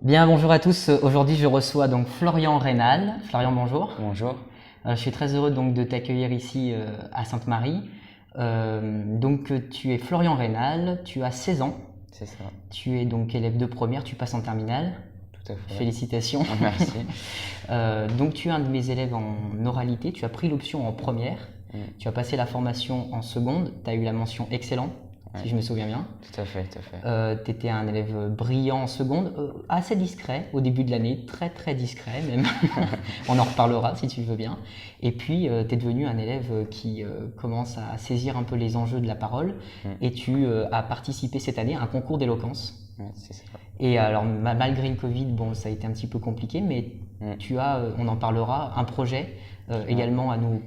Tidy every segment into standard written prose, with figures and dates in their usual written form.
Bien, bonjour à tous. Aujourd'hui, je reçois donc Florian Reynal. Florian, bonjour. Bonjour. Je suis très heureux donc de t'accueillir ici à Sainte-Marie. Tu es Florian Reynal, tu as 16 ans, C'est ça, tu es donc élève de première, tu passes en terminale. tout à fait. Félicitations. Merci. Donc tu es un de mes élèves en oralité, tu as pris l'option en première, Mm. tu as passé la formation en seconde, tu as eu la mention excellent, si Ouais. je me souviens bien. Tout à fait, tout à fait. Tu étais un élève brillant en seconde, assez discret au début de l'année, très très discret même. On en reparlera si tu veux bien. Et puis tu es devenu un élève qui commence à saisir un peu les enjeux de la parole Mm. et tu as participé cette année à un concours d'éloquence. Ouais, c'est ça. Et alors malgré le Covid, bon ça a été un petit peu compliqué, mais Mm. tu as, on en parlera, un projet également à nous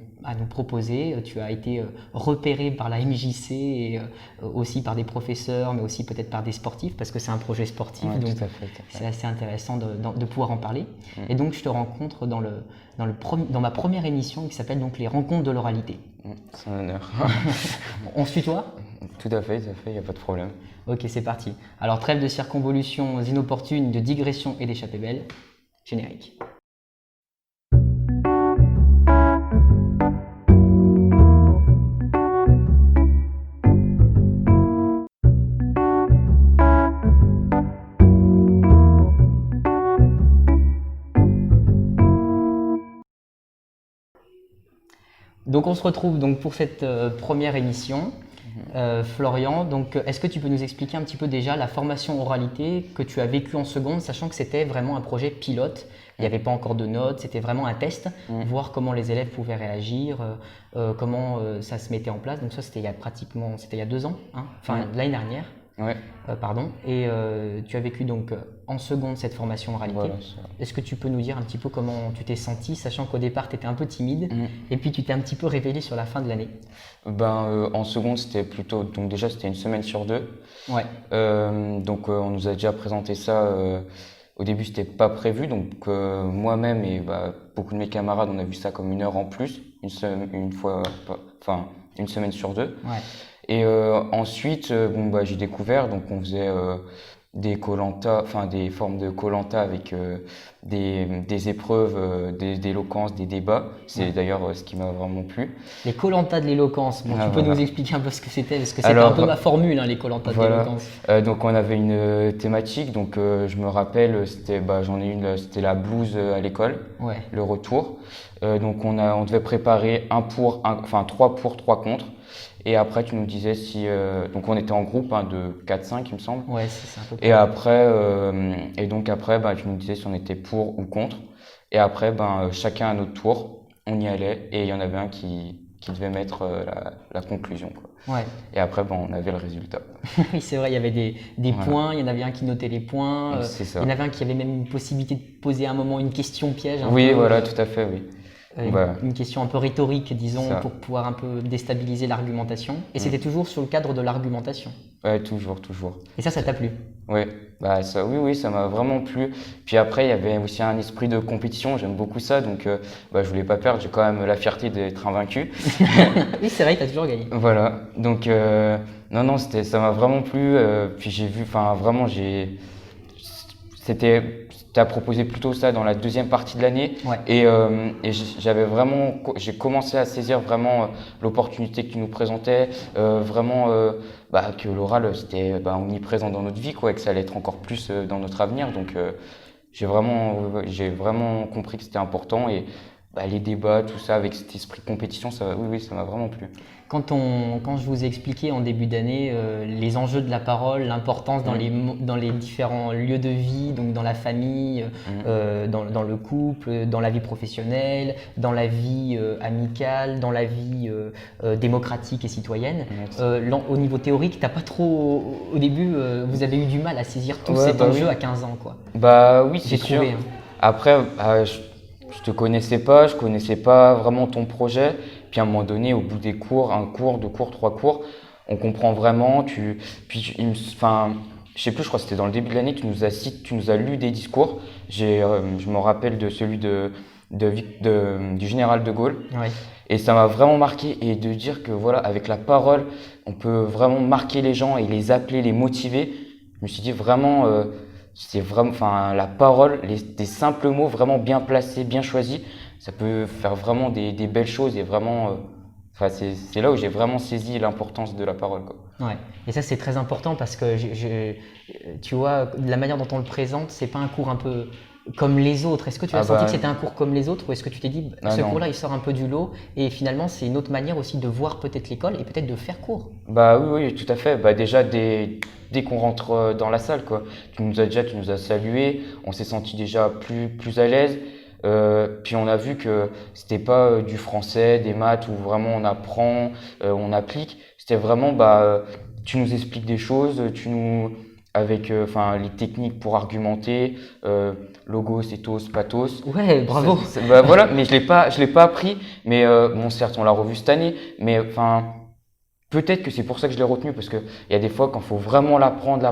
proposer. Tu as été repéré par la MJC et aussi par des professeurs, mais aussi peut-être par des sportifs, parce que c'est un projet sportif, Ouais, donc tout à fait, tout à fait. c'est assez intéressant de pouvoir en parler. Mm. Et donc je te rencontre dans ma première émission qui s'appelle donc les rencontres de l'oralité. C'est un honneur. On se tutoie ? Tout à fait, il n'y a pas de problème. Ok, c'est parti. Alors trêve de circonvolutions inopportunes, de digressions et d'échappées belles. Générique. Donc on se retrouve donc pour cette première émission. Florian, donc est-ce que tu peux nous expliquer un petit peu déjà la formation oralité que tu as vécue en seconde, sachant que c'était vraiment un projet pilote, il n'y avait pas encore de notes, c'était vraiment un test, voir comment les élèves pouvaient réagir, comment ça se mettait en place. Donc ça c'était il y a 2 ans, hein, enfin l'année dernière. Ouais, Pardon. Et tu as vécu donc en seconde cette formation oralité. voilà, ça. Est-ce que tu peux nous dire un petit peu comment tu t'es senti, sachant qu'au départ tu étais un peu timide et puis tu t'es un petit peu révélé sur la fin de l'année? En seconde, c'était plutôt. Donc, déjà, c'était une semaine sur 2. Ouais, On nous a déjà présenté ça. Au début, c'était pas prévu. Donc, moi-même et beaucoup de mes camarades, on a vu ça comme une heure en plus, une semaine sur 2. ouais. Et ensuite, j'ai découvert, donc on faisait des des formes de koh avec des épreuves, d'éloquence, des débats. C'est d'ailleurs ce qui m'a vraiment plu. Les Koh-Lanta de l'éloquence. Bon, tu peux Voilà. nous expliquer un peu ce que c'était, parce que c'était Alors, un peu ma formule, hein, les Koh-Lanta de Voilà. l'éloquence. Donc on avait une thématique, donc je me rappelle, j'en ai une, c'était la blouse à l'école, Ouais, le retour. On devait préparer 3 pour, 3 contre. Et après, tu nous disais si. Donc, on était en groupe de 4-5, il me semble. ouais, c'est un peu. Et après, tu nous disais si on était pour ou contre. Et après, chacun à notre tour, on y allait. Et il y en avait un qui devait mettre la conclusion, quoi. Ouais. Et après, on avait le résultat. Oui, c'est vrai, il y avait des Voilà. points, il y en avait un qui notait les points, C'est ça. il y en avait un qui avait même une possibilité de poser à un moment une question piège. Oui, voilà, tout à fait, oui. Une question un peu rhétorique, disons, Ça. pour pouvoir un peu déstabiliser l'argumentation. Et c'était toujours sur le cadre de l'argumentation. Ouais, toujours, toujours. Et ça t'a plu? Ouais, oui, ça m'a vraiment plu. Puis après, il y avait aussi un esprit de compétition, j'aime beaucoup ça, donc je voulais pas perdre, j'ai quand même la fierté d'être invaincu. Oui, c'est vrai, t'as toujours gagné. Voilà, donc non, ça m'a vraiment plu. Puis j'ai vu, t'as proposé plutôt ça dans la deuxième partie de l'année. Ouais. Et j'ai commencé à saisir vraiment l'opportunité que tu nous présentais, que l'oral c'était omniprésent dans notre vie, quoi, et que ça allait être encore plus dans notre avenir. Donc j'ai vraiment compris que c'était important et les débats, tout ça, avec cet esprit de compétition, ça m'a vraiment plu. Quand je vous ai expliqué en début d'année les enjeux de la parole, l'importance dans les différents lieux de vie, donc dans la famille, dans le couple, dans la vie professionnelle, dans la vie amicale, dans la vie démocratique et citoyenne, au niveau théorique, t'as pas trop, au début, vous avez eu du mal à saisir tout cet enjeu à 15 ans, quoi. Oui, c'est sûr. Hein. Après, je te connaissais pas, je connaissais pas vraiment ton projet. Puis à un moment donné, au bout des cours, 1 cours, 2 cours, 3 cours, on comprend vraiment. Je sais plus, je crois que c'était dans le début de l'année, tu nous as lu des discours. Je me rappelle de celui du général de Gaulle. Ouais. Et ça m'a vraiment marqué. Et de dire que voilà, avec la parole, on peut vraiment marquer les gens et les appeler, les motiver. Je me suis dit vraiment, c'est vraiment, enfin, la parole, des simples mots vraiment bien placés, bien choisis, ça peut faire vraiment des belles choses et vraiment, enfin, c'est là où j'ai vraiment saisi l'importance de la parole, quoi. Ouais. Et ça, c'est très important parce que tu vois, la manière dont on le présente, c'est pas un cours un peu comme les autres. Est-ce que tu as Ah senti bah, que c'était un cours comme les autres ou est-ce que tu t'es dit, ah ce non. cours-là, il sort un peu du lot et finalement, c'est une autre manière aussi de voir peut-être l'école et peut-être de faire cours? Bah oui, oui, tout à fait. Bah déjà, dès qu'on rentre dans la salle, quoi, tu nous as salué, on s'est senti déjà plus à l'aise. Puis on a vu que c'était pas du français, des maths où vraiment on apprend, on applique. C'était vraiment, tu nous expliques des choses, avec, enfin, les techniques pour argumenter, logos, ethos, pathos. Ouais, bravo. Bah voilà, mais je l'ai pas appris. Mais bon, certes, on l'a revu cette année, mais enfin. Peut-être que c'est pour ça que je l'ai retenu, parce que il y a des fois quand il faut vraiment l'apprendre,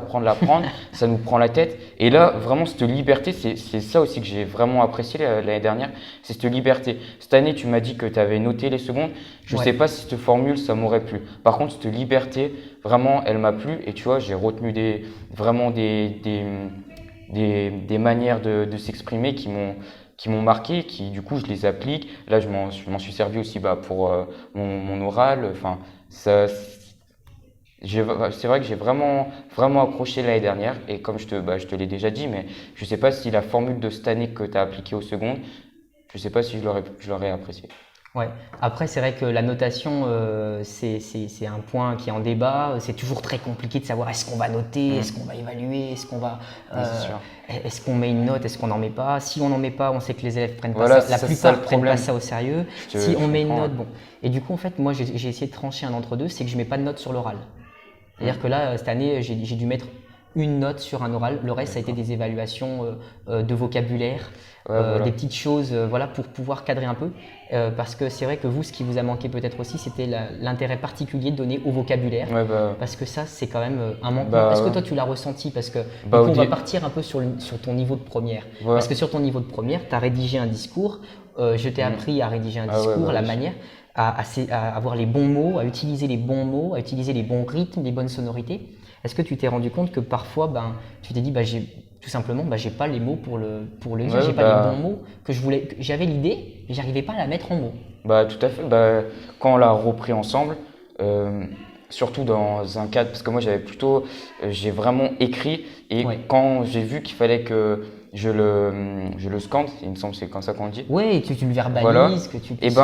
ça nous prend la tête. Et là, vraiment, cette liberté, c'est ça aussi que j'ai vraiment apprécié l'année dernière, c'est cette liberté. Cette année, tu m'as dit que tu avais noté les secondes. Je Ouais. sais pas si cette formule, ça m'aurait plu. Par contre, cette liberté, vraiment, elle m'a plu. Et tu vois, j'ai retenu vraiment des manières de s'exprimer qui m'ont marqué, qui du coup je les applique. Là, je m'en suis servi aussi pour mon oral. Enfin, ça, c'est vrai que j'ai vraiment accroché l'année dernière. Et comme je te l'ai déjà dit, mais je sais pas si la formule de cette année que tu as appliquée aux secondes, je sais pas si je l'aurais apprécié. Ouais. Après, c'est vrai que la notation, c'est un point qui est en débat. C'est toujours très compliqué de savoir est-ce qu'on va noter, est-ce qu'on va évaluer, Ouais, c'est sûr. est-ce qu'on met une note, est-ce qu'on n'en met pas. Si on n'en met pas, on sait que les élèves prennent pas Voilà, ça. La c'est ça plupart le prennent pas problème. ça au sérieux. Je Si on met une comprends, note, bon. Et du coup, en fait, moi, j'ai essayé de trancher un entre-deux, c'est que je mets pas de note sur l'oral. C'est-à-dire que là, cette année, j'ai dû mettre une note sur un oral. Le reste, ça a été des évaluations de vocabulaire, Ouais, voilà. des petites choses, voilà, pour pouvoir cadrer un peu. Parce que c'est vrai que vous, ce qui vous a manqué peut-être aussi, c'était l'intérêt particulier donné au vocabulaire. Ouais, Parce que ça, c'est quand même un manquement. Bah, Est-ce que ouais. toi, tu l'as ressenti? Parce que du Bah, coup, au on va dé- partir un peu sur ton niveau de première. Voilà. Parce que sur ton niveau de première, tu as rédigé un discours. Je t'ai appris à rédiger un Ah ouais, discours, bah la oui. manière, à avoir les bons mots, à utiliser les bons mots, à utiliser les bons rythmes, les bonnes sonorités. Est-ce que tu t'es rendu compte que parfois, tu t'es dit, tout simplement, j'ai pas les mots pour le dire, Ouais, j'ai pas les bons mots j'avais l'idée, mais j'arrivais pas à la mettre en mots. Bah, tout à fait. Bah, quand on l'a repris ensemble, surtout dans un cadre, parce que moi j'ai vraiment écrit et Ouais. quand j'ai vu qu'il fallait que je le scande, il me semble que c'est comme ça qu'on le dit. Ouais, tu le verbalises, Voilà. que tu Et puisses.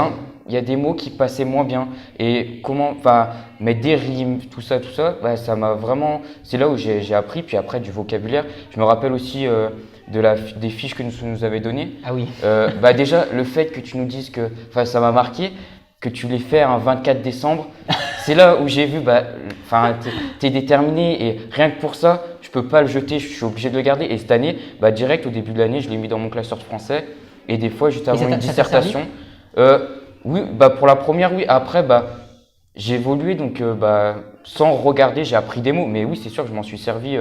il y a des mots qui passaient moins bien. Et enfin, mettre des rimes, tout ça, ça m'a vraiment. C'est là où j'ai appris. Puis après, du vocabulaire. Je me rappelle aussi des fiches que nous avais données. Ah oui. Déjà, le fait que tu nous dises que. Enfin, ça m'a marqué, que tu les fais un 24 décembre. C'est là où j'ai vu, t'es déterminé et rien que pour ça, je peux pas le jeter, je suis obligé de le garder. Et cette année, direct au début de l'année, je l'ai mis dans mon classeur de français. Et des fois, juste avant ça une t'a servi? dissertation, oui, pour la première, oui. Après, j'ai évolué, donc sans regarder, j'ai appris des mots. Mais oui, c'est sûr que je m'en suis servi.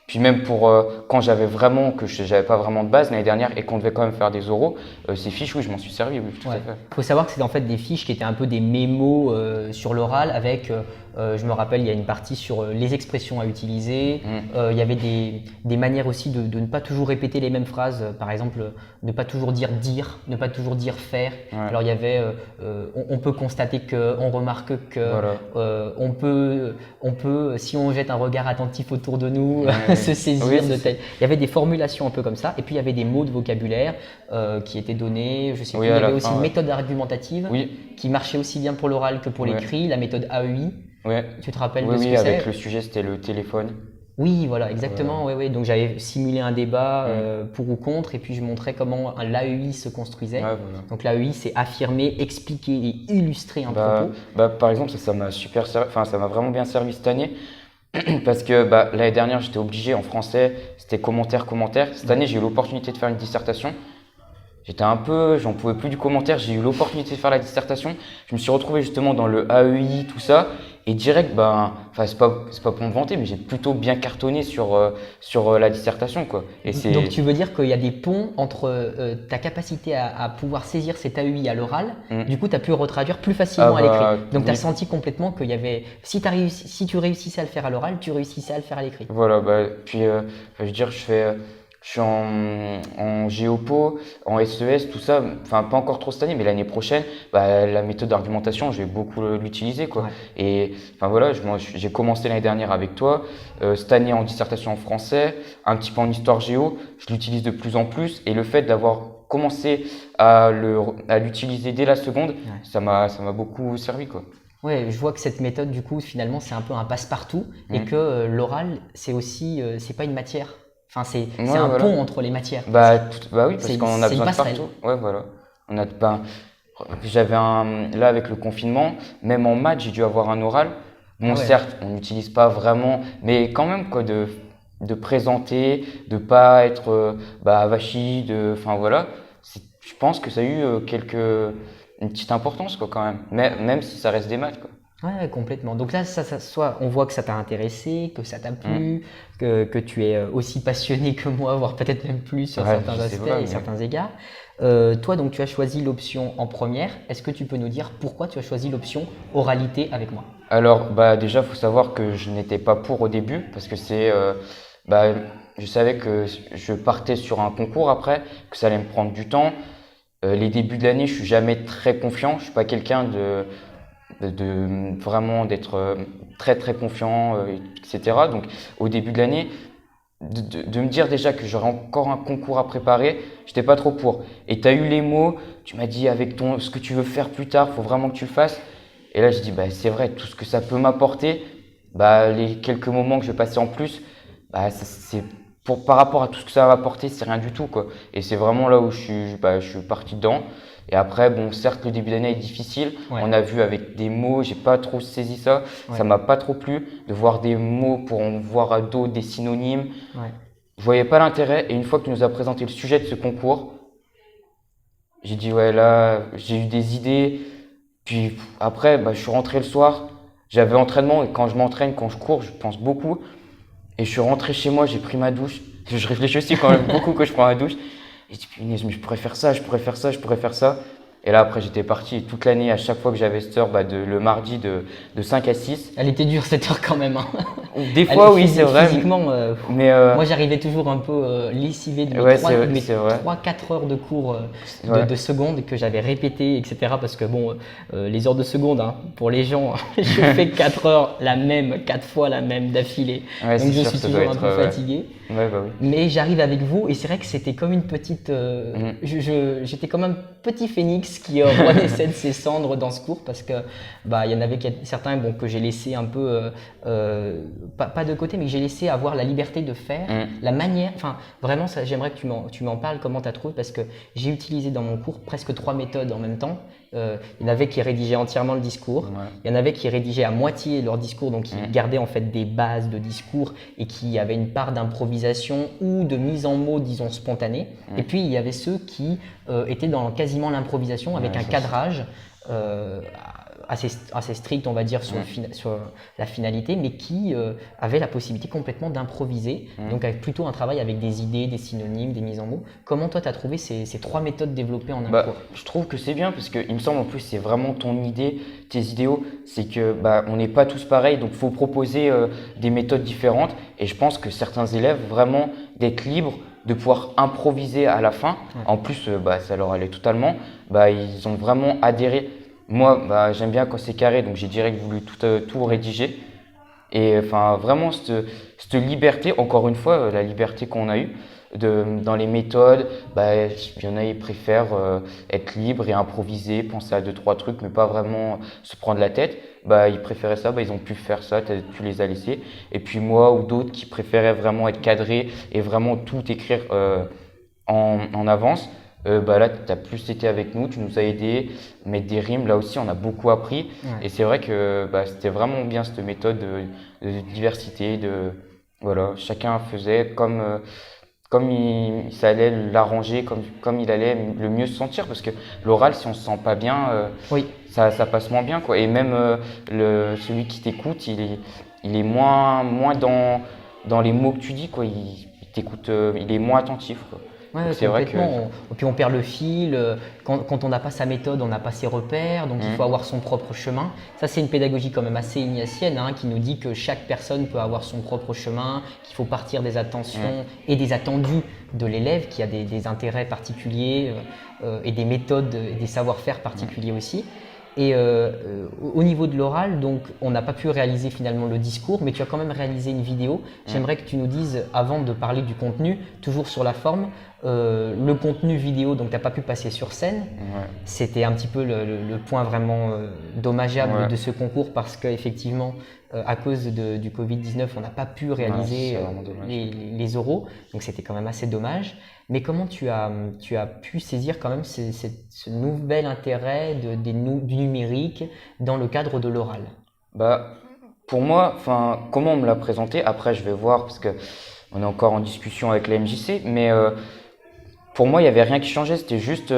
Puis même pour quand j'avais pas vraiment de base l'année dernière et qu'on devait quand même faire des oraux, ces fiches, oui, je m'en suis servi, oui, tout à Ouais. fait. Il faut savoir que c'est en fait des fiches qui étaient un peu des mémos sur l'oral avec, je me rappelle, il y a une partie sur les expressions à utiliser. Il y avait des manières aussi de ne pas toujours répéter les mêmes phrases. Par exemple, ne pas toujours dire, ne pas toujours dire faire. Ouais. Alors il y avait, on peut constater que, on remarque que, Voilà. on peut, si on jette un regard attentif autour de nous, Ouais. se saisir Oui, de c'est tel. Il y avait des formulations un peu comme ça. Et puis il y avait des mots de vocabulaire qui étaient donnés. Je sais Oui, plus. Il à y la avait aussi fin, une ouais. méthode argumentative Oui, qui marchait aussi bien pour l'oral que pour Ouais. l'écrit, la méthode AEI. ouais. Tu te rappelles Oui, de ce oui, que avec c'est? le sujet, c'était le téléphone. Oui, voilà, exactement. Ouais, ouais. Donc j'avais simulé un débat pour ou contre, et puis je montrais comment l'AEI se construisait. Ouais, voilà. Donc l'AEI, c'est affirmer, expliquer et illustrer un propos. Par exemple, ça m'a ça m'a vraiment bien servi cette année. Parce que l'année dernière, j'étais obligé en français, c'était commentaire. Cette année, j'ai eu l'opportunité de faire une dissertation. j'étais un peu, j'en pouvais plus du commentaire. J'ai eu l'opportunité de faire la dissertation. Je me suis retrouvé justement dans le AEI, tout ça. Et direct, enfin, c'est pas pour me vanter, mais j'ai plutôt bien cartonné sur la dissertation, quoi. Et Donc tu veux dire qu'il y a des ponts entre ta capacité à pouvoir saisir cet AEI à l'oral, du coup tu as pu retraduire plus facilement à l'écrit. Donc tu as senti complètement qu'il y avait, si tu réussissais à le faire à l'oral, tu réussissais à le faire à l'écrit. Voilà, puis je veux dire, je suis en géopo, en SES, tout ça, enfin pas encore trop cette année, mais l'année prochaine, la méthode d'argumentation, je vais beaucoup l'utiliser, quoi. Ouais. Et enfin voilà, j'ai commencé l'année dernière avec toi, cette année en dissertation en français, un petit peu en histoire géo, je l'utilise de plus en plus, et le fait d'avoir commencé à l'utiliser dès la seconde, ça m'a beaucoup servi, quoi. Ouais, je vois que cette méthode, du coup, finalement, c'est un peu un passe-partout et que l'oral, c'est aussi, c'est pas une matière. Enfin, c'est un pont entre les matières. Oui, parce qu'on a besoin de partout. Ouais, voilà. Là, avec le confinement, même en maths, j'ai dû avoir un oral. Bon, certes, on n'utilise pas vraiment, mais quand même, quoi, de présenter, de pas être avachi, enfin voilà. Je pense que ça a eu une petite importance, quoi, quand même. Même si ça reste des maths, quoi. Ouais, complètement. Donc là, soit on voit que ça t'a intéressé, que ça t'a plu, que tu es aussi passionné que moi, voire peut-être même plus sur certains aspects et certains égards. Toi, donc, tu as choisi l'option en première. Est-ce que tu peux nous dire pourquoi tu as choisi l'option oralité avec moi? Alors, déjà, faut savoir que je n'étais pas pour au début parce que je savais que je partais sur un concours après, que ça allait me prendre du temps. Les débuts de l'année, je suis jamais très confiant. Je suis pas quelqu'un de vraiment d'être très très confiant, etc. Donc au début de l'année, de me dire déjà que j'aurais encore un concours à préparer, j'étais pas trop pour. Et tu as eu les mots, tu m'as dit avec ce que tu veux faire plus tard, faut vraiment que tu le fasses. Et là je dis c'est vrai, tout ce que ça peut m'apporter, les quelques moments que je vais passer en plus, c'est par rapport à tout ce que ça va m'apporter, c'est rien du tout, quoi. Et c'est vraiment là où je suis parti dedans. Et après, bon, certes, le début d'année est difficile. Ouais. On a vu avec des mots, j'ai pas trop saisi ça. Ouais. Ça m'a pas trop plu de voir des mots pour en voir à d'autres, des synonymes. Ouais. Je voyais pas l'intérêt. Et une fois que tu nous as présenté le sujet de ce concours, j'ai dit, ouais, là, j'ai eu des idées. Puis après, je suis rentré le soir. J'avais entraînement et quand je m'entraîne, quand je cours, je pense beaucoup. Et je suis rentré chez moi, j'ai pris ma douche. Je réfléchis aussi quand même beaucoup que je prends ma douche. Et je dis, punaise, mais je pourrais faire ça, je pourrais faire ça, je pourrais faire ça. Et là, après, j'étais parti. Et toute l'année, à chaque fois que j'avais cette heure, le mardi de 5 à 6. Elle était dure cette heure quand même. Hein. Des fois, oui, c'est vrai. Physiquement, moi, j'arrivais toujours un peu lessivé de mes 3-4 heures de cours de seconde que j'avais répété, etc. Parce que bon, les heures de seconde, hein, pour les gens, je fais 4 heures la même, 4 fois la même d'affilée. Ouais, donc, je suis toujours un peu fatigué. Ouais, oui. Mais j'arrive avec vous et c'est vrai que c'était comme une petite… j'étais comme un petit phénix qui renaissait de ses cendres dans ce cours parce que il y en avait certains que j'ai laissé un peu pas de côté mais que j'ai laissé avoir la liberté de faire la manière, enfin vraiment j'aimerais que tu m'en parles, comment tu as trouvé, parce que j'ai utilisé dans mon cours presque 3 méthodes en même temps. Il y en avait qui rédigeaient entièrement le discours, il y en avait qui rédigeaient à moitié leur discours, donc qui gardaient en fait des bases de discours et qui avaient une part d'improvisation ou de mise en mots, disons, spontanée. Et puis il y avait ceux qui étaient dans quasiment l'improvisation avec un cadrage assez strict, on va dire, sur la finalité, mais qui avait la possibilité complètement d'improviser, donc avec plutôt un travail avec des idées, des synonymes, des mises en mots. Comment toi, tu as trouvé ces 3 méthodes développées en un cours? Je trouve que c'est bien parce qu'il me semble en plus c'est vraiment ton idée, tes idéaux, c'est que on n'est pas tous pareils, donc il faut proposer des méthodes différentes et je pense que certains élèves, vraiment d'être libres, de pouvoir improviser à la fin, en plus ça leur allait totalement, ils ont vraiment adhéré. Moi, j'aime bien quand c'est carré, donc j'ai direct voulu tout rédiger. Et enfin, vraiment, cette liberté, encore une fois, la liberté qu'on a eue dans les méthodes, il y en a, ils préfèrent être libres et improviser, penser à 2-3 trucs, mais pas vraiment se prendre la tête. Ils préféraient ça, ils ont pu faire ça, tu les as laissés. Et puis moi, ou d'autres qui préféraient vraiment être cadrés et vraiment tout écrire en avance. Là, tu as plus été avec nous, tu nous as aidés, mettre des rimes, là aussi on a beaucoup appris. Et c'est vrai que c'était vraiment bien cette méthode de diversité, voilà, chacun faisait comme ça allait l'arranger, comme il allait le mieux se sentir. Parce que l'oral, si on se sent pas bien, Oui. ça passe moins bien, quoi. Et même celui qui t'écoute, il est moins dans les mots que tu dis, quoi. Il t'écoute, il est moins attentif, quoi. Ouais, C'est vrai que complètement. Puis on perd le fil. Quand on n'a pas sa méthode, on n'a pas ses repères. Donc il faut avoir son propre chemin. Ça, c'est une pédagogie quand même assez ignatienne hein, qui nous dit que chaque personne peut avoir son propre chemin, qu'il faut partir des attentions et des attendus de l'élève qui a des intérêts particuliers et des méthodes et des savoir-faire particuliers aussi. Et au niveau de l'oral, donc on n'a pas pu réaliser finalement le discours, mais tu as quand même réalisé une vidéo. J'aimerais que tu nous dises, avant de parler du contenu, toujours sur la forme, le contenu vidéo, donc tu n'as pas pu passer sur scène. C'était un petit peu le point vraiment dommageable de ce concours parce qu'effectivement, à cause du Covid-19, on n'a pas pu réaliser les oraux, donc c'était quand même assez dommage. Mais comment tu as pu saisir quand même ce nouvel intérêt du numérique dans le cadre de l'oral? Bah, pour moi, comment on me l'a présenté, après je vais voir parce que on est encore en discussion avec la MJC, mais pour moi il n'y avait rien qui changeait, c'était juste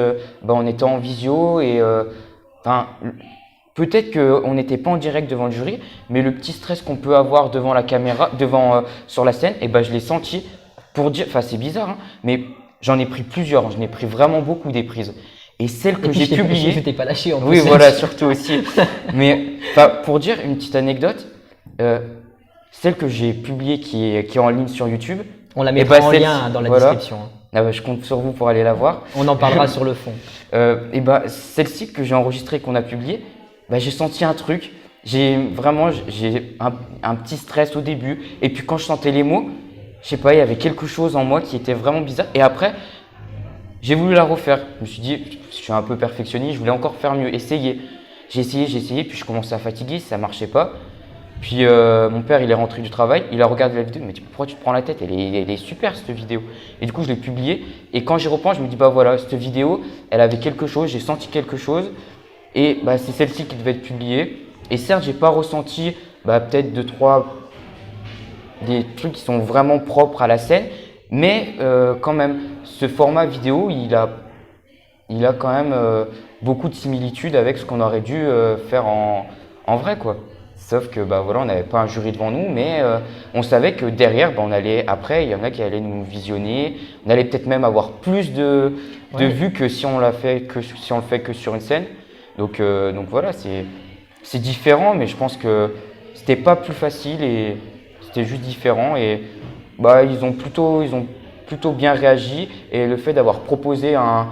on était en visio et peut-être qu'on n'était pas en direct devant le jury, mais le petit stress qu'on peut avoir devant la caméra, sur la scène, je l'ai senti pour dire, c'est bizarre, hein, mais j'en ai pris plusieurs, j'en ai pris vraiment beaucoup des prises. Et celle que j'ai publiée. Je t'ai pas lâché en plus. Oui, voilà, surtout aussi. Mais pour dire une petite anecdote, celle que j'ai publiée qui est en ligne sur YouTube. On la mettra en lien dans la description. Je compte sur vous pour aller la voir. On en parlera sur le fond. Celle-ci que j'ai enregistrée, qu'on a publiée, j'ai senti un truc. J'ai un petit stress au début. Et puis quand je sentais les mots, je sais pas, il y avait quelque chose en moi qui était vraiment bizarre. Et après, j'ai voulu la refaire. Je me suis dit, je suis un peu perfectionniste, je voulais encore faire mieux, essayer. J'ai essayé, puis je commençais à fatiguer, ça marchait pas. Puis mon père, il est rentré du travail, il a regardé la vidéo, il m'a dit pourquoi tu te prends la tête, elle est super cette vidéo. Et du coup, je l'ai publiée. Et quand j'y reprends, je me dis voilà, cette vidéo, elle avait quelque chose, j'ai senti quelque chose. Et c'est celle-ci qui devait être publiée. Et certes, j'ai pas ressenti peut-être 2-3 des trucs qui sont vraiment propres à la scène, mais quand même, ce format vidéo, il a quand même beaucoup de similitudes avec ce qu'on aurait dû faire en vrai, quoi. Sauf que on n'avait pas un jury devant nous, mais on savait que derrière, après, il y en a qui allaient nous visionner, on allait peut-être même avoir plus de vues que si on le fait que sur une scène. Donc voilà, c'est différent, mais je pense que c'était pas plus facile et c'était juste différent. Et ils ont plutôt bien réagi, et le fait d'avoir proposé un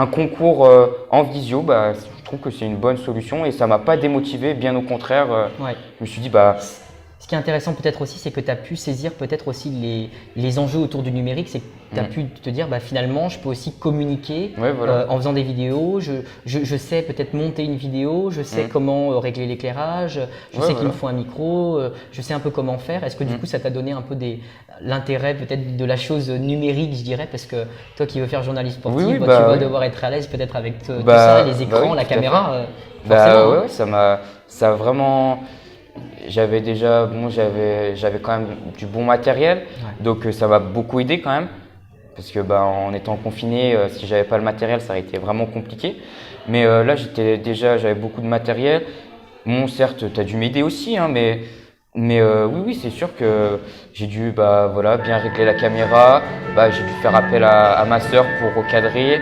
concours en visio, je trouve que c'est une bonne solution et ça m'a pas démotivé, bien au contraire. Je me suis dit Ce qui est intéressant peut-être aussi, c'est que tu as pu saisir peut-être aussi les enjeux autour du numérique. C'est que tu as pu te dire finalement je peux aussi communiquer en faisant des vidéos. Je sais peut-être monter une vidéo, je sais comment régler l'éclairage, je sais qu'il me faut un micro, je sais un peu comment faire. Est-ce que du coup ça t'a donné un peu l'intérêt peut-être de la chose numérique, je dirais, parce que toi qui veux faire journaliste sportif, tu vas devoir être à l'aise peut-être avec tout ça, les écrans, la caméra. Ça a vraiment. J'avais quand même du bon matériel, donc ça m'a beaucoup aidé quand même, parce que en étant confiné, si j'avais pas le matériel, ça aurait été vraiment compliqué. Mais là, j'avais beaucoup de matériel. Bon, certes, tu as dû m'aider aussi, hein, mais oui, c'est sûr que j'ai dû bien régler la caméra, j'ai dû faire appel à ma sœur pour recadrer.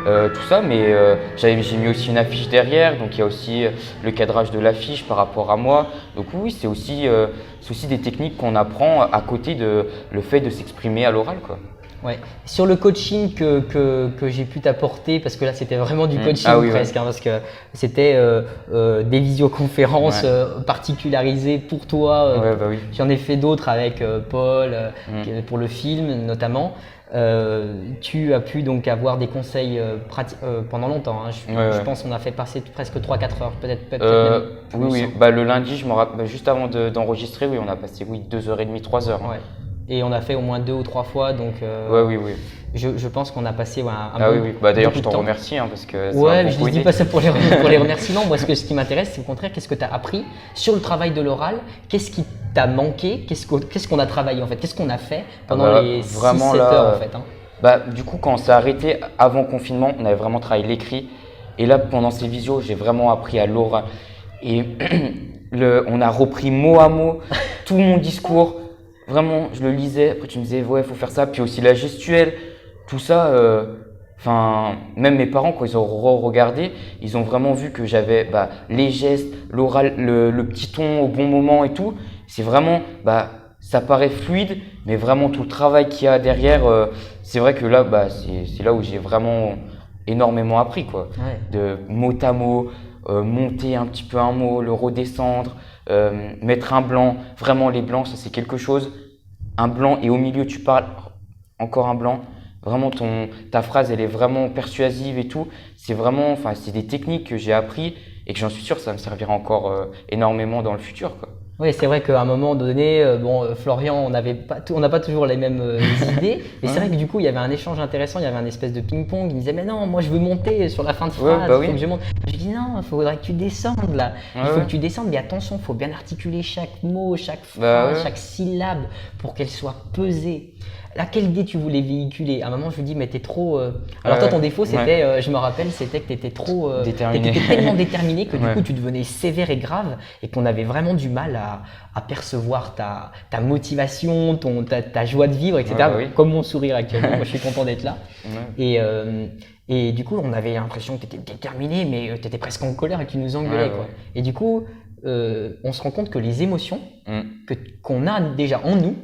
Tout ça, mais j'ai mis aussi une affiche derrière, donc il y a aussi le cadrage de l'affiche par rapport à moi. Donc oui, c'est aussi des techniques qu'on apprend à côté de le fait de s'exprimer à l'oral, quoi. Ouais. Sur le coaching que j'ai pu t'apporter, parce que là c'était vraiment du coaching presque, hein, parce que c'était des visioconférences particularisées pour toi. J'en ai fait d'autres avec Paul pour le film notamment. Tu as pu donc avoir des conseils pendant longtemps. Hein. Je pense qu'on a fait passer presque 3-4 heures, peut-être même plus. Oui. Le lundi, je me rappelle, juste avant d'enregistrer, on a passé 2h30, 3 heures. Ouais. Et on a fait au moins 2 ou 3 fois, donc oui. Je pense qu'on a passé D'ailleurs, je t'en remercie, hein, parce que je ne dis pas ça pour les remerciements. Moi, ce qui m'intéresse, c'est au contraire, qu'est-ce que tu as appris sur le travail de l'oral, qu'est-ce qui t'a manqué? Qu'est-ce qu'on a travaillé en fait? Qu'est-ce qu'on a fait pendant les 6-7 là, heures en fait, hein? Du coup, quand on s'est arrêté avant confinement, on avait vraiment travaillé l'écrit. Et là, pendant ces visios, j'ai vraiment appris à l'oral. Et on a repris mot à mot tout mon discours. Vraiment, je le lisais. Après, tu me disais, ouais, faut faire ça. Puis aussi la gestuelle, tout ça. Même mes parents, quand ils ont regardé, ils ont vraiment vu que j'avais les gestes, l'oral, le petit ton au bon moment et tout. C'est vraiment, ça paraît fluide, mais vraiment tout le travail qu'il y a derrière, c'est vrai que là, c'est là où j'ai vraiment énormément appris, quoi. Ouais. De mot à mot, monter un petit peu un mot, le redescendre, mettre un blanc. Vraiment, les blancs, ça c'est quelque chose. Un blanc et au milieu, tu parles, encore un blanc. Vraiment, ta phrase, elle est vraiment persuasive et tout. C'est vraiment, c'est des techniques que j'ai appris et que j'en suis sûr, ça me servira encore énormément dans le futur, quoi. Oui, c'est vrai qu'à un moment donné, Florian, on n'a pas toujours les mêmes idées. Et c'est vrai que du coup, il y avait un échange intéressant, il y avait un espèce de ping-pong. Il me disait, mais non, moi je veux monter sur la fin de phrase. Oui. Donc je monte. Je dis, non, il faudrait que tu descendes là. Il faut que tu descendes, mais attention, il faut bien articuler chaque mot, chaque phrase, chaque syllabe pour qu'elle soit pesée. Là, quelle idée tu voulais véhiculer? À un moment, je lui dis, mais t'es trop. Alors, toi, ton défaut, c'était, je me rappelle, c'était que t'étais trop. Déterminé. T'étais tellement déterminé que du coup, tu devenais sévère et grave et qu'on avait vraiment du mal à percevoir ta motivation, ta joie de vivre, etc. Comme mon sourire actuellement. Moi, je suis content d'être là. Et du coup, on avait l'impression que tu étais déterminé, mais tu étais presque en colère et que tu nous engueulais, quoi. Et du coup, on se rend compte que les émotions qu'on a déjà en nous,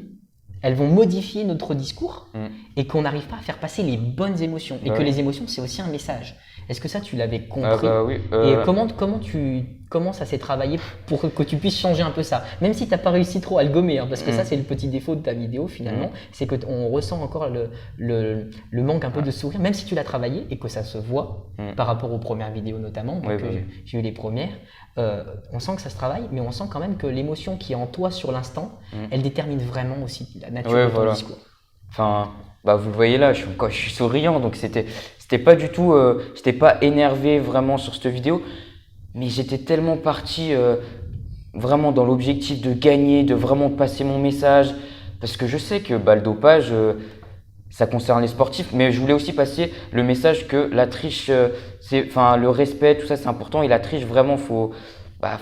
elles vont modifier notre discours et qu'on n'arrive pas à faire passer les bonnes émotions. Et que les émotions, c'est aussi un message. Est-ce que ça, tu l'avais compris? Oui. Et comment ça s'est travaillé pour que tu puisses changer un peu ça? Même si tu n'as pas réussi trop à le gommer, hein, parce que ça, c'est le petit défaut de ta vidéo finalement, c'est qu'on ressent encore le manque un peu de sourire, même si tu l'as travaillé et que ça se voit par rapport aux premières vidéos notamment. Donc, j'ai eu les premières. On sent que ça se travaille, mais on sent quand même que l'émotion qui est en toi sur l'instant, elle détermine vraiment aussi la nature de ton discours. Vous le voyez là, je suis souriant, donc c'était pas du tout, j'étais pas énervé vraiment sur cette vidéo, mais j'étais tellement parti vraiment dans l'objectif de gagner, de vraiment passer mon message, parce que je sais que le dopage, ça concerne les sportifs, mais je voulais aussi passer le message que la triche, le respect, tout ça c'est important, et la triche vraiment faut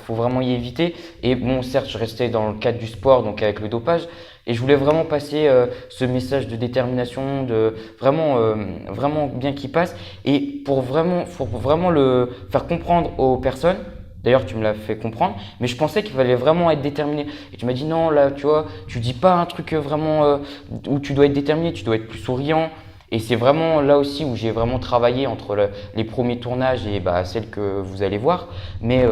vraiment y éviter. Et bon, certes, je restais dans le cadre du sport, donc avec le dopage, et je voulais vraiment passer ce message de détermination, de vraiment bien qu'il passe, et pour vraiment le faire comprendre aux personnes. D'ailleurs, tu me l'as fait comprendre, mais je pensais qu'il fallait vraiment être déterminé. Et tu m'as dit non, là, tu vois, tu dis pas un truc vraiment où tu dois être déterminé, tu dois être plus souriant. Et c'est vraiment là aussi où j'ai vraiment travaillé entre les premiers tournages et celles que vous allez voir. Mais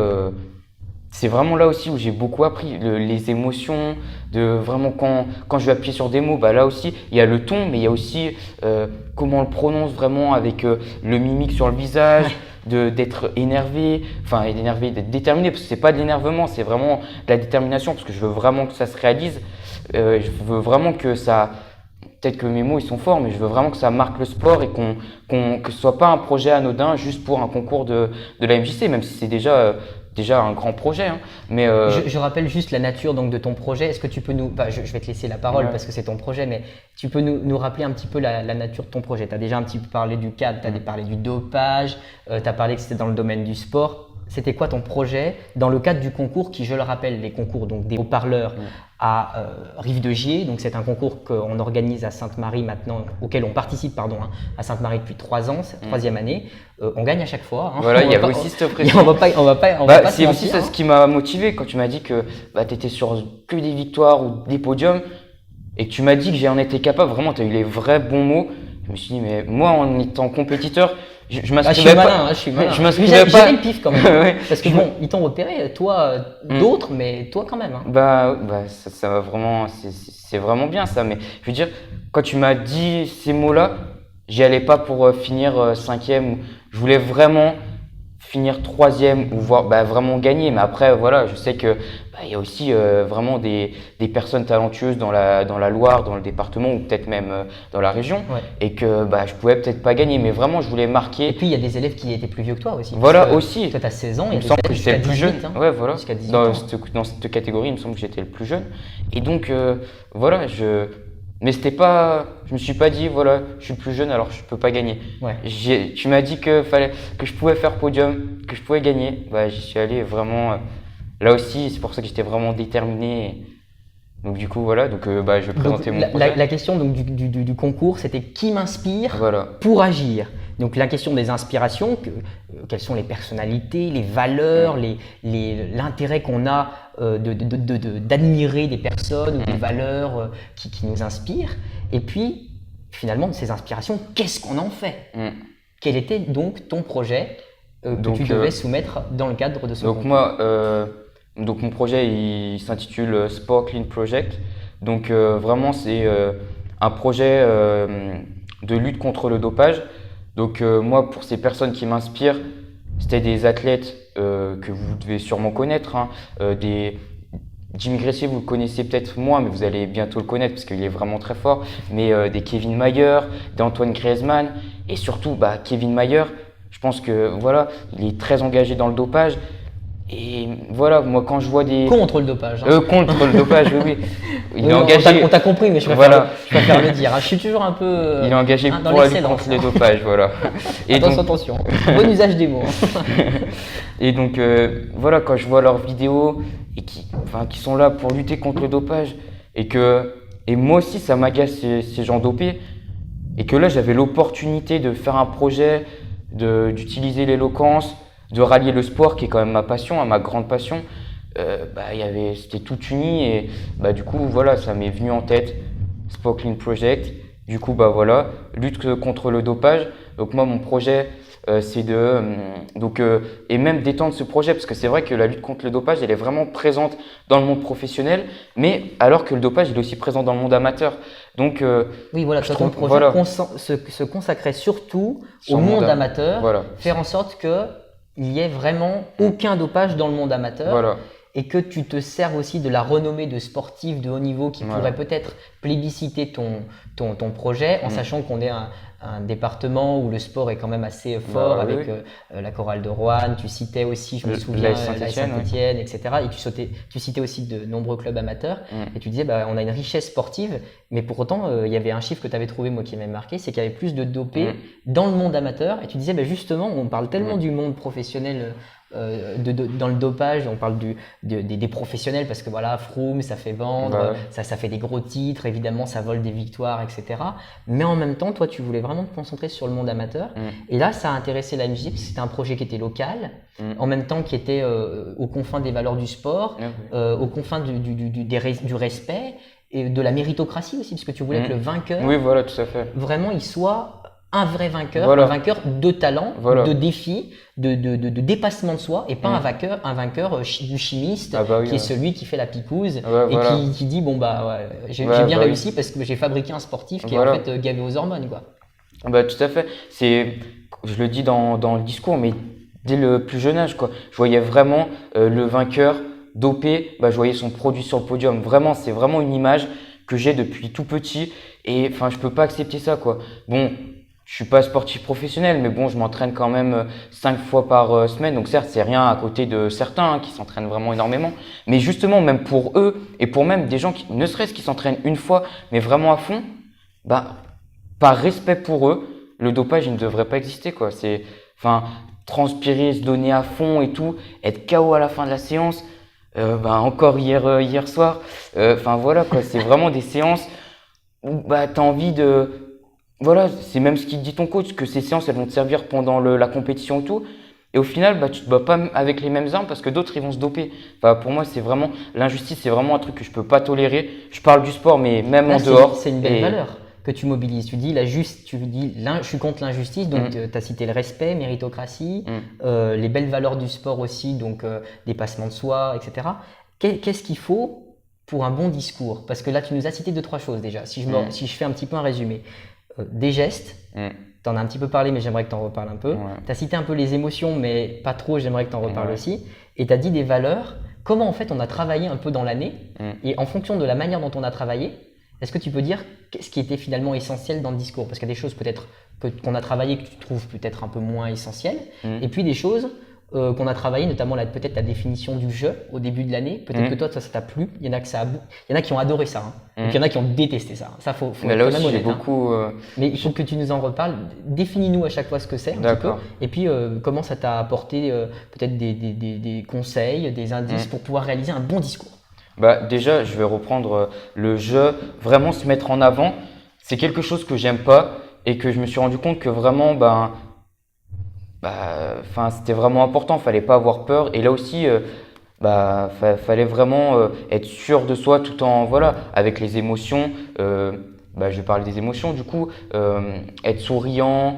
c'est vraiment là aussi où j'ai beaucoup appris les émotions, de vraiment quand je vais appuyer sur des mots, là aussi il y a le ton, mais il y a aussi comment on le prononce vraiment avec le mimique sur le visage, d'être énervé, d'être déterminé, parce que c'est pas de l'énervement, c'est vraiment de la détermination, parce que je veux vraiment que ça se réalise, je veux vraiment que ça, peut-être que mes mots ils sont forts, mais je veux vraiment que ça marque le sport et que ce soit pas un projet anodin juste pour un concours de la MJC, même si c'est déjà un grand projet, hein. Mais je rappelle juste la nature donc de ton projet. Est-ce que tu peux nous, je vais te laisser la parole parce que c'est ton projet, mais tu peux nous rappeler un petit peu la nature de ton projet. Tu as déjà un petit peu parlé du cadre, tu as parlé du dopage, tu as parlé que c'était dans le domaine du sport. C'était quoi ton projet dans le cadre du concours qui, je le rappelle, les concours donc des haut-parleurs à Rive-de-Gier. Donc c'est un concours qu'on organise à Sainte-Marie maintenant, auquel on participe à Sainte-Marie depuis 3 ans, c'est la 3e année. On gagne à chaque fois. Hein. Voilà, il y avait aussi cette pression. On va pas c'est aussi ça ce qui m'a motivé quand tu m'as dit que tu étais sur que des victoires ou des podiums et que tu m'as dit que j'en étais capable. Vraiment, tu as eu les vrais bons mots. Je me suis dit, mais moi, en étant compétiteur, je m'inscrivais pas. Je suis malin. Je m'inscrivais pas. J'avais le pif quand même. Parce que bon, ils t'ont repéré, toi, d'autres, mais toi quand même. Hein. Ça va vraiment, c'est vraiment bien ça. Mais je veux dire, quand tu m'as dit ces mots-là, j'y allais pas pour finir 5e. Je voulais vraiment finir troisième ou voir vraiment gagner. Mais après, voilà, je sais que il y a aussi vraiment des personnes talentueuses dans la Loire, dans le département ou peut-être même dans la région, et que je pouvais peut-être pas gagner, mais vraiment je voulais marquer. Et puis il y a des élèves qui étaient plus vieux que toi aussi. Voilà, aussi. Toi, tu as 16 ans, il me semble que j'étais le plus jeune. Hein, ouais, voilà. Dans cette catégorie, il me semble que j'étais le plus jeune. Et donc, voilà, mais c'était pas, je me suis pas dit, voilà, je suis le plus jeune, alors je peux pas gagner. Tu m'as dit que je pouvais faire podium, que je pouvais gagner. J'y suis allé vraiment. Là aussi, c'est pour ça que j'étais vraiment déterminé. Donc du coup, voilà, je vais présenter mon projet. La question donc, du concours, c'était qui m'inspire voilà. pour agir. Donc la question des inspirations, quelles sont les personnalités, les valeurs, l'intérêt qu'on a d'admirer des personnes ou des valeurs qui nous inspirent. Et puis, finalement, de ces inspirations, qu'est-ce qu'on en fait? Quel était donc ton projet que tu devais soumettre dans le cadre de ce concours? Donc mon projet il s'intitule Sport Clean Project. Donc vraiment c'est un projet de lutte contre le dopage. Donc moi pour ces personnes qui m'inspirent, c'était des athlètes que vous devez sûrement connaître. Jimmy Gressier, vous le connaissez peut-être moins, mais vous allez bientôt le connaître parce qu'il est vraiment très fort. Mais des Kevin Mayer, d'Antoine Griezmann et surtout Kevin Mayer, je pense que voilà, il est très engagé dans le dopage. Et voilà, moi quand je vois des… Contre le dopage. Contre le dopage, oui. Il est engagé… On t'a compris, mais je préfère le dire. Je suis toujours un peu… il est engagé pour la lutte contre le dopage, voilà. Et attention. Bon usage des mots. Et donc, voilà, quand je vois leurs vidéos et qui sont là pour lutter contre le dopage et moi aussi ça m'agace ces gens dopés et que là j'avais l'opportunité de faire un projet, d'utiliser l'éloquence, de rallier le sport qui est quand même ma passion, ma grande passion. C'était tout uni et du coup voilà, ça m'est venu en tête, Sport Clean Project. Du coup voilà, lutte contre le dopage. Donc moi mon projet c'est et même d'étendre ce projet parce que c'est vrai que la lutte contre le dopage elle est vraiment présente dans le monde professionnel, mais alors que le dopage il est aussi présent dans le monde amateur. Donc oui voilà, ton projet se consacrait surtout au monde amateur, faire en sorte que il n'y ait vraiment aucun dopage dans le monde amateur et que tu te serves aussi de la renommée de sportifs de haut niveau qui pourraient peut-être plébisciter ton projet en sachant qu'on est un département où le sport est quand même assez fort avec la chorale de Roanne, tu citais aussi, je me souviens, la Saint-Étienne, etc. Et tu citais aussi de nombreux clubs amateurs et tu disais on a une richesse sportive, mais pour autant il y avait un chiffre que tu avais trouvé, moi qui m'avait marqué, c'est qu'il y avait plus de dopés dans le monde amateur et tu disais justement on parle tellement du monde professionnel dans le dopage, on parle des professionnels parce que voilà, Froome ça fait vendre, ça fait des gros titres, évidemment ça vole des victoires, etc. Mais en même temps, toi tu voulais vraiment te concentrer sur le monde amateur et là ça a intéressé la MJC parce que c'était un projet qui était local, en même temps qui était aux confins des valeurs du sport, aux confins du respect et de la méritocratie aussi parce que tu voulais que le vainqueur tout à fait. Vraiment il soit un vrai vainqueur, un vainqueur de talent, de défi, de dépassement de soi et pas un vainqueur du chimiste qui est celui qui fait la picouse et qui dit j'ai bien réussi parce que j'ai fabriqué un sportif qui est en fait gavé aux hormones quoi. Tout à fait, je le dis dans le discours mais dès le plus jeune âge quoi, je voyais vraiment le vainqueur dopé, je voyais son produit sur le podium, vraiment c'est vraiment une image que j'ai depuis tout petit et je peux pas accepter ça quoi. Bon, je suis pas sportif professionnel, mais bon, je m'entraîne quand même 5 fois par semaine. Donc certes, c'est rien à côté de certains qui s'entraînent vraiment énormément. Mais justement, même pour eux et pour même des gens qui, ne serait-ce qu'ils s'entraînent une fois, mais vraiment à fond, par respect pour eux, le dopage, il ne devrait pas exister, quoi. Transpirer, se donner à fond et tout, être KO à la fin de la séance. Encore hier soir. Voilà, quoi. C'est vraiment des séances où t'as envie de… Voilà, c'est même ce qu'il dit ton coach, que ces séances, elles vont te servir pendant la compétition et tout. Et au final, tu te bats pas avec les mêmes armes parce que d'autres, ils vont se doper. Pour moi, c'est vraiment… L'injustice, c'est vraiment un truc que je peux pas tolérer. Je parle du sport, mais même en dehors. C'est une belle valeur que tu mobilises. Tu dis, je suis contre l'injustice, donc tu as cité le respect, méritocratie, les belles valeurs du sport aussi, donc dépassement de soi, etc. Qu'est-ce qu'il faut pour un bon discours? Parce que là, tu nous as cité 2-3 choses déjà, si je fais un petit peu un résumé. des gestes. Tu en as un petit peu parlé, mais j'aimerais que tu en reparles un peu. Tu as cité un peu les émotions, mais pas trop, j'aimerais que tu en reparles aussi. Et tu as dit des valeurs. Comment en fait on a travaillé un peu dans l'année et en fonction de la manière dont on a travaillé, est-ce que tu peux dire ce qui était finalement essentiel dans le discours? Parce qu'il y a des choses peut-être qu'on a travaillé que tu trouves peut-être un peu moins essentielles et puis des choses qu'on a travaillé, notamment peut-être la définition du jeu au début de l'année. Peut-être que toi, ça t'a plu. Il y en a il y en a qui ont adoré ça. Et puis il y en a qui ont détesté ça. Ça, faut Mais être là quand aussi, même j'ai honnête. beaucoup. Mais il faut que tu nous en reparles. Définis-nous à chaque fois ce que c'est un petit peu. Et puis, comment ça t'a apporté peut-être des conseils, des indices pour pouvoir réaliser un bon discours. Déjà, je vais reprendre le jeu. Vraiment se mettre en avant, c'est quelque chose que j'aime pas et que je me suis rendu compte que vraiment, c'était vraiment important. Fallait pas avoir peur. Et là aussi, fallait vraiment être sûr de soi tout en avec les émotions. Je vais parler des émotions du coup. Être souriant.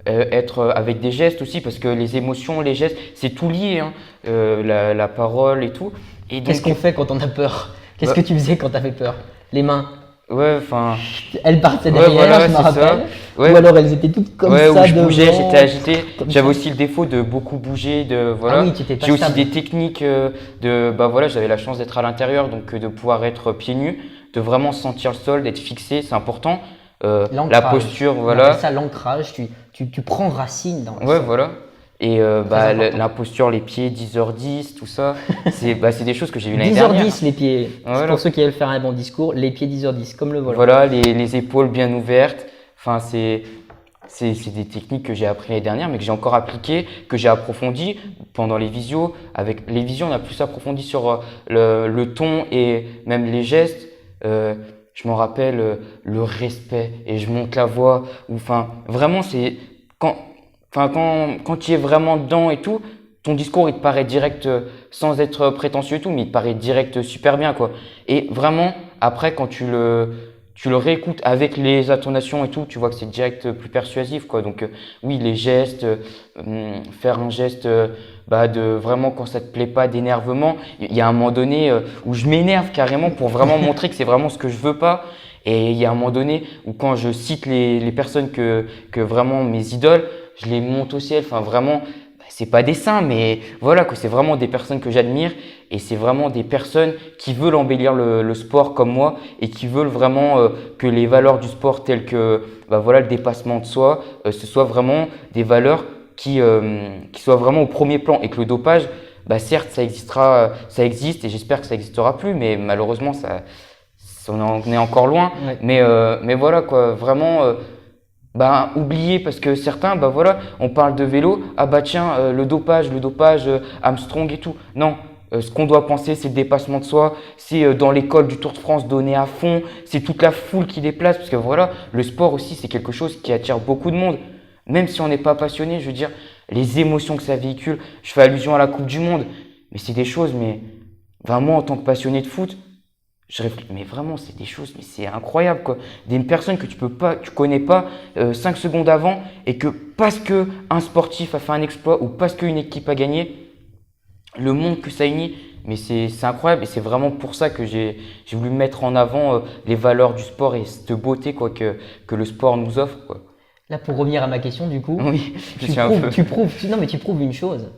Être avec des gestes aussi, parce que les émotions, les gestes, c'est tout lié, hein. La parole et tout. Et donc, qu'est-ce qu'on fait quand on a peur? Qu'est-ce que tu faisais quand tu avais peur? Les mains? Elles partaient derrière, je me rappelle. Ou alors elles étaient toutes comme ça où je devant. bougeais, j'étais agité. J'avais aussi le défaut de beaucoup bouger, Ah oui, tu étais pas J'ai aussi stable. des techniques j'avais la chance d'être à l'intérieur, donc de pouvoir être pieds nus, de vraiment sentir le sol, d'être fixé, c'est important. La posture, On appelle ça l'ancrage. Tu prends racine dans le sol. Et la posture, les pieds, 10h10, tout ça, c'est des choses que j'ai vues l'année 10h10 dernière. les pieds. Voilà. Pour ceux qui veulent faire un bon discours, les pieds 10h10, comme le volant. Voilà, les épaules bien ouvertes. Enfin, c'est des techniques que j'ai appris l'année dernière, mais que j'ai encore appliquées, que j'ai approfondies pendant les visios. Avec les visios, on a plus approfondi sur le ton et même les gestes. Je m'en rappelle, le respect, et je monte la voix. Vraiment, c'est quand tu es vraiment dedans et tout, ton discours il te paraît direct sans être prétentieux et tout, mais il te paraît direct super bien quoi. Et vraiment après quand tu le réécoutes avec les intonations et tout, tu vois que c'est direct plus persuasif quoi. Donc oui, les gestes, faire un geste de vraiment quand ça te plaît pas, d'énervement. Il y a un moment donné où je m'énerve carrément pour vraiment montrer que c'est vraiment ce que je veux pas. Et il y a un moment donné où quand je cite les personnes que vraiment mes idoles, je les monte au ciel. Enfin vraiment, c'est pas des saints, mais voilà quoi, c'est vraiment des personnes que j'admire et c'est vraiment des personnes qui veulent embellir le sport comme moi et qui veulent vraiment que les valeurs du sport telles que le dépassement de soi, ce soit vraiment des valeurs qui soient vraiment au premier plan et que le dopage, certes ça existe et j'espère que ça existera plus, mais malheureusement on en est encore loin. Ouais. Mais voilà quoi, vraiment. Oublier parce que certains, on parle de vélo, le dopage, Armstrong et tout. Non, ce qu'on doit penser, c'est le dépassement de soi, c'est dans l'école du Tour de France donner à fond, c'est toute la foule qui déplace parce que le sport aussi, c'est quelque chose qui attire beaucoup de monde. Même si on n'est pas passionné, je veux dire, les émotions que ça véhicule, je fais allusion à la Coupe du Monde, mais c'est des choses, moi en tant que passionné de foot, mais vraiment, c'est des choses, mais c'est incroyable quoi. Des personnes que tu connais pas 5 secondes avant et que parce que un sportif a fait un exploit ou parce qu'une équipe a gagné, le monde que ça unit, mais c'est incroyable et c'est vraiment pour ça que j'ai voulu mettre en avant les valeurs du sport et cette beauté quoi que le sport nous offre quoi. Là, pour revenir à ma question, du coup, oui, tu prouves une chose.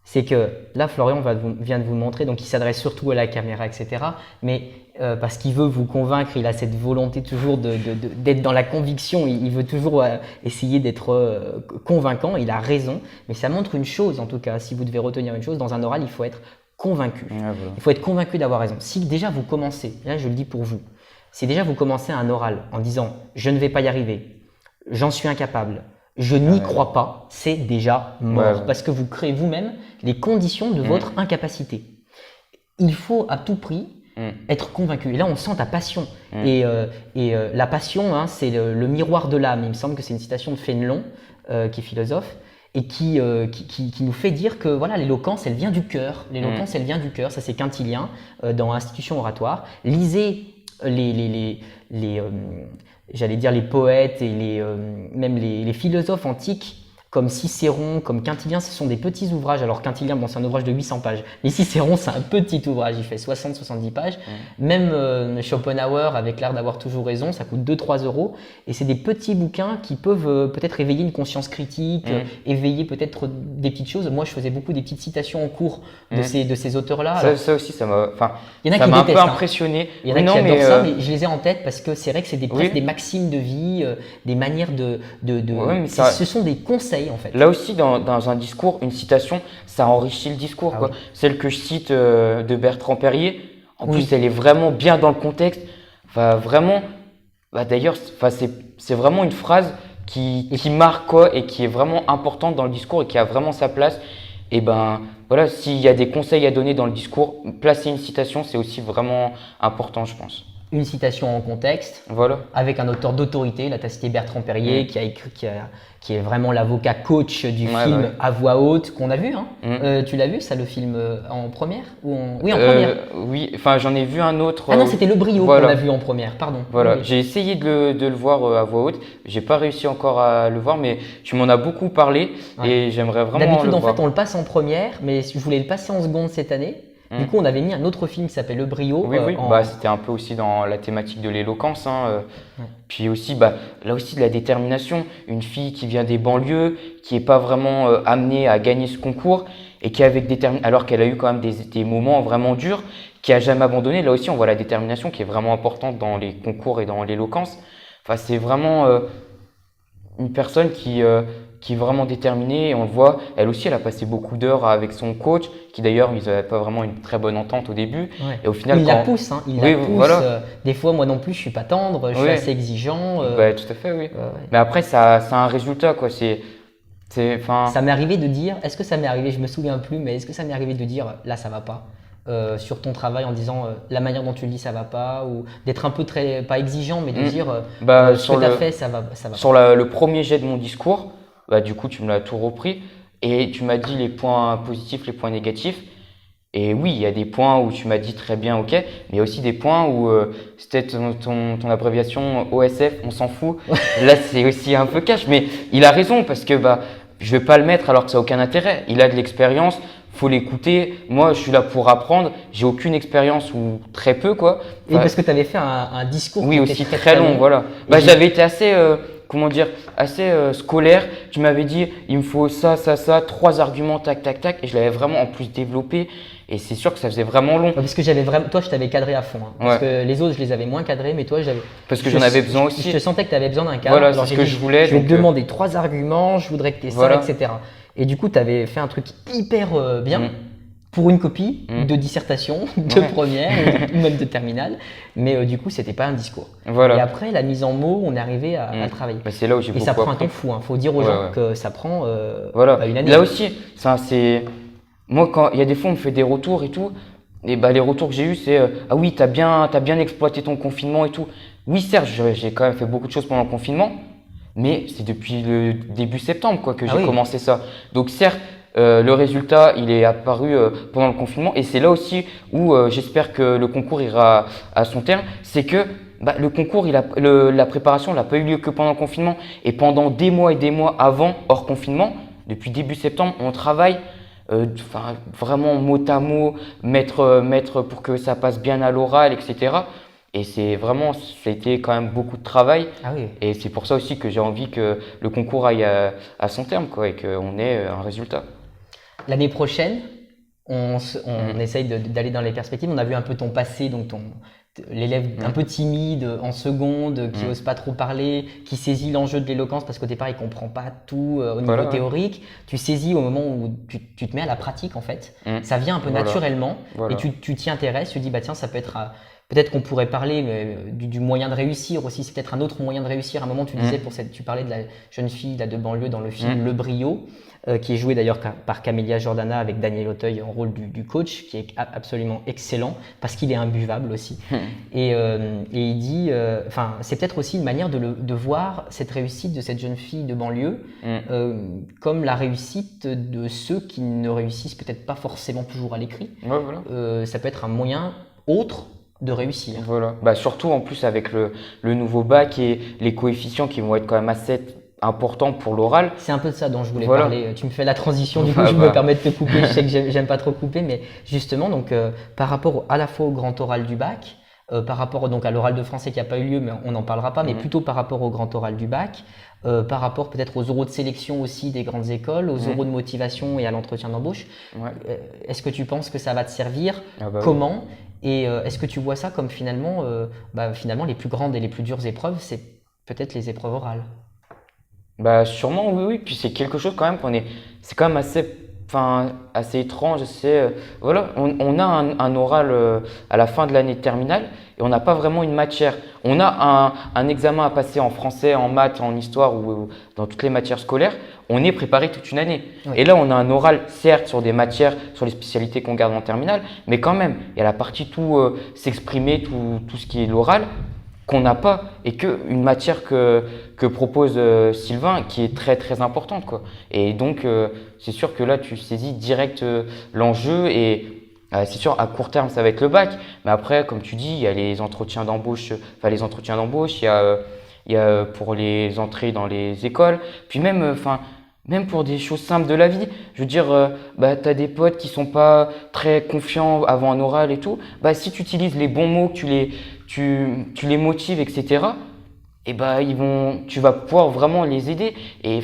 C'est que là, Florian vient de vous le montrer, donc il s'adresse surtout à la caméra, etc. Mais parce qu'il veut vous convaincre, il a cette volonté toujours d'être dans la conviction, il veut toujours essayer d'être convaincant, il a raison. Mais ça montre une chose, en tout cas, si vous devez retenir une chose, dans un oral, il faut être convaincu. Voilà. Il faut être convaincu d'avoir raison. Si déjà vous commencez, là je le dis pour vous, si déjà vous commencez un oral en disant « je ne vais pas y arriver, j'en suis incapable », je n'y crois pas, c'est déjà mort parce que vous créez vous-même les conditions de votre incapacité. Il faut à tout prix être convaincu. Et là, on sent ta passion. Et la passion, c'est le miroir de l'âme. Il me semble que c'est une citation de Fénelon, qui est philosophe, et qui nous fait dire que l'éloquence, elle vient du cœur. L'éloquence, elle vient du cœur. Ça, c'est Quintilien dans Institution oratoire. Lisez j'allais dire les poètes et même les philosophes antiques comme Cicéron, comme Quintilien, ce sont des petits ouvrages. Alors Quintilien, bon, c'est un ouvrage de 800 pages, mais Cicéron, c'est un petit ouvrage, il fait 60-70 pages. Même Schopenhauer, avec l'art d'avoir toujours raison, ça coûte 2-3 euros. Et c'est des petits bouquins qui peuvent peut-être éveiller une conscience critique, éveiller peut-être des petites choses. Moi, je faisais beaucoup des petites citations en cours de ces auteurs-là. Ça aussi, ça m'a il y en a qui un peu détestent, impressionné. Il y en a qui adorent ça, mais je les ai en tête parce que c'est vrai que c'est presque des maximes de vie, des manières ce sont des conseils en fait. Là aussi, dans un discours, une citation, ça enrichit le discours. Quoi. Celle que je cite de Bertrand Perrier, en plus, elle est vraiment bien dans le contexte. Enfin, vraiment, d'ailleurs, c'est vraiment une phrase qui marque quoi, et qui est vraiment importante dans le discours et qui a vraiment sa place. Et ben voilà, s'il y a des conseils à donner dans le discours, placer une citation, c'est aussi vraiment important, je pense. Une citation en contexte, avec un auteur d'autorité. Là, tu as cité Bertrand Perrier, qui est vraiment l'avocat coach du film à voix haute, qu'on a vu. Tu l'as vu, ça, le film en première Oui, en première. Oui, enfin, j'en ai vu un autre. Ah non, c'était Le Brio qu'on a vu en première, pardon. Voilà, oui. J'ai essayé de le voir à voix haute. J'ai pas réussi encore à le voir, mais tu m'en as beaucoup parlé et j'aimerais vraiment D'habitude, le voir. en fait, on le passe en première, mais je voulais le passer en seconde cette année. Du coup, on avait mis un autre film qui s'appelle Le Brio. Oui, c'était un peu aussi dans la thématique de l'éloquence. Puis aussi, là aussi de la détermination. Une fille qui vient des banlieues, qui n'est pas vraiment amenée à gagner ce concours et qui, avec détermination, alors qu'elle a eu quand même des moments vraiment durs, qui n'a jamais abandonné. Là aussi, on voit la détermination qui est vraiment importante dans les concours et dans l'éloquence. Enfin, c'est vraiment une personne qui est vraiment déterminée, et on le voit, elle aussi, elle a passé beaucoup d'heures avec son coach, qui d'ailleurs, ils n'avaient pas vraiment une très bonne entente au début. Et au final, la pousse, la pousse. Des fois, moi non plus, je suis pas tendre, je suis assez exigeant. Tout à fait, oui. Mais après, ça a un résultat, quoi. Ça m'est arrivé de dire, est-ce que ça m'est arrivé, je me souviens plus, mais est-ce que ça m'est arrivé de dire, là, ça va pas sur ton travail, en disant la manière dont tu le dis, ça va pas, ou d'être un peu pas exigeant, mais de dire ce que tu as fait, ça va pas. Sur le premier jet de mon discours, du coup, tu me l'as tout repris et tu m'as dit les points positifs, les points négatifs. Et oui, il y a des points où tu m'as dit très bien, ok, mais il y a aussi des points où c'était ton abréviation OSF, on s'en fout. Là, c'est aussi un peu cash, mais il a raison parce que je vais pas le mettre alors que ça n'a aucun intérêt. Il a de l'expérience, faut l'écouter. Moi, je suis là pour apprendre. J'ai aucune expérience ou très peu, quoi. Et parce que tu avais fait un discours qui était très long, voilà. J'avais été assez assez scolaire. Tu m'avais dit, il me faut ça, 3 arguments, tac, tac, tac. Et je l'avais vraiment en plus développé. Et c'est sûr que ça faisait vraiment long. Parce que toi, je t'avais cadré à fond. Parce que les autres, je les avais moins cadrés, mais toi, parce que j'en avais besoin aussi. Je sentais que tu avais besoin d'un cadre. Voilà, c'est ce que je voulais. Je vais te demander 3 arguments, je voudrais que tu aies ça, etc. Et du coup, tu avais fait un truc hyper bien. Pour une copie de dissertation, de première ou même de terminale, mais du coup, c'était pas un discours. Voilà. Et après, la mise en mots, on est arrivé à le travailler. C'est là où j'ai beaucoup appris. Et ça prend un temps fou. Faut dire aux gens que ça prend une année. Là aussi, c'est moi quand il y a des fois on me fait des retours et tout, et les retours que j'ai eu c'est ah oui t'as bien exploité ton confinement et tout. Oui certes, j'ai quand même fait beaucoup de choses pendant le confinement, mais c'est depuis le début septembre que j'ai commencé ça. Donc certes. Le résultat, il est apparu pendant le confinement et c'est là aussi où j'espère que le concours ira à son terme. C'est que le concours, la préparation n'a pas eu lieu que pendant le confinement et pendant des mois et des mois avant, hors confinement, depuis début septembre, on travaille vraiment mot à mot, mettre pour que ça passe bien à l'oral, etc. Et c'était quand même beaucoup de travail. Et c'est pour ça aussi que j'ai envie que le concours aille à son terme et qu'on ait un résultat. L'année prochaine, on essaye d'aller dans les perspectives. On a vu un peu ton passé, donc l'élève un peu timide en seconde, qui n'ose pas trop parler, qui saisit l'enjeu de l'éloquence parce qu'au départ, il ne comprend pas tout au niveau théorique. Tu saisis au moment où tu te mets à la pratique, en fait. Ça vient un peu naturellement et tu t'y intéresses. Tu te dis, tiens, ça peut être… Peut-être qu'on pourrait parler du moyen de réussir aussi. C'est peut-être un autre moyen de réussir. À un moment, tu disais, tu parlais de la jeune fille de banlieue dans le film Le Brio, qui est joué d'ailleurs par Camélia Jordana avec Daniel Auteuil en rôle du coach, qui est absolument excellent parce qu'il est imbuvable aussi. Et il dit, c'est peut-être aussi une manière de voir cette réussite de cette jeune fille de banlieue comme la réussite de ceux qui ne réussissent peut-être pas forcément toujours à l'écrit. Ça peut être un moyen autre de réussir. Voilà. Surtout en plus avec le nouveau bac et les coefficients qui vont être quand même assez important pour l'oral. C'est un peu de ça dont je voulais Voilà. parler. Tu me fais la transition, du coup, Ah je bah. me permets de te couper. Je sais que j'aime pas trop couper, mais justement, donc, par rapport à la fois au grand oral du bac, par rapport donc à l'oral de français qui n'a pas eu lieu, mais on n'en parlera pas, mais plutôt par rapport au grand oral du bac, par rapport peut-être aux oraux de sélection aussi des grandes écoles, aux oraux de motivation et à l'entretien d'embauche. Ouais. Est-ce que tu penses que ça va te servir? Ah bah oui. Comment? Et est-ce que tu vois ça comme finalement les plus grandes et les plus dures épreuves, c'est peut-être les épreuves orales? Bah sûrement oui oui, puis c'est quelque chose quand même c'est quand même assez étrange, voilà, on a un oral à la fin de l'année terminale et on n'a pas vraiment une matière. On a un examen à passer en français, en maths, en histoire ou dans toutes les matières scolaires. On est préparé toute une année. Oui. Et là, on a un oral, certes, sur des matières, sur les spécialités qu'on garde en terminale, mais quand même, il y a la partie s'exprimer, tout ce qui est l'oral, qu'on n'a pas, et une matière que propose Sylvain qui est très très importante, quoi. Et donc c'est sûr que là tu saisis direct l'enjeu et c'est sûr à court terme ça va être le bac, mais après comme tu dis il y a les entretiens d'embauche, il y a pour les entrées dans les écoles, puis même pour des choses simples de la vie, je veux dire, t'as des potes qui sont pas très confiants avant un oral et tout, si tu utilises les bons mots, que tu les motives, etc., et tu vas pouvoir vraiment les aider. Et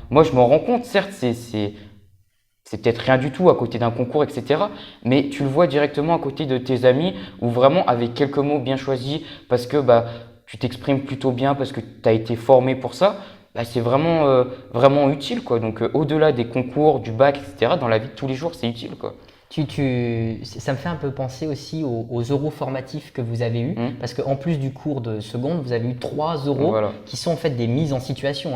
moi je m'en rends compte, certes, c'est peut-être rien du tout à côté d'un concours, etc., mais tu le vois directement à côté de tes amis, ou vraiment avec quelques mots bien choisis, parce que tu t'exprimes plutôt bien, parce que tu as été formé pour ça. C'est vraiment, vraiment utile, quoi. Donc, au-delà des concours, du bac, etc., dans la vie de tous les jours, c'est utile, quoi. Ça me fait un peu penser aussi aux oraux formatifs que vous avez eus, parce qu'en plus du cours de seconde, vous avez eu 3 oraux Voilà. qui sont en fait des mises en situation.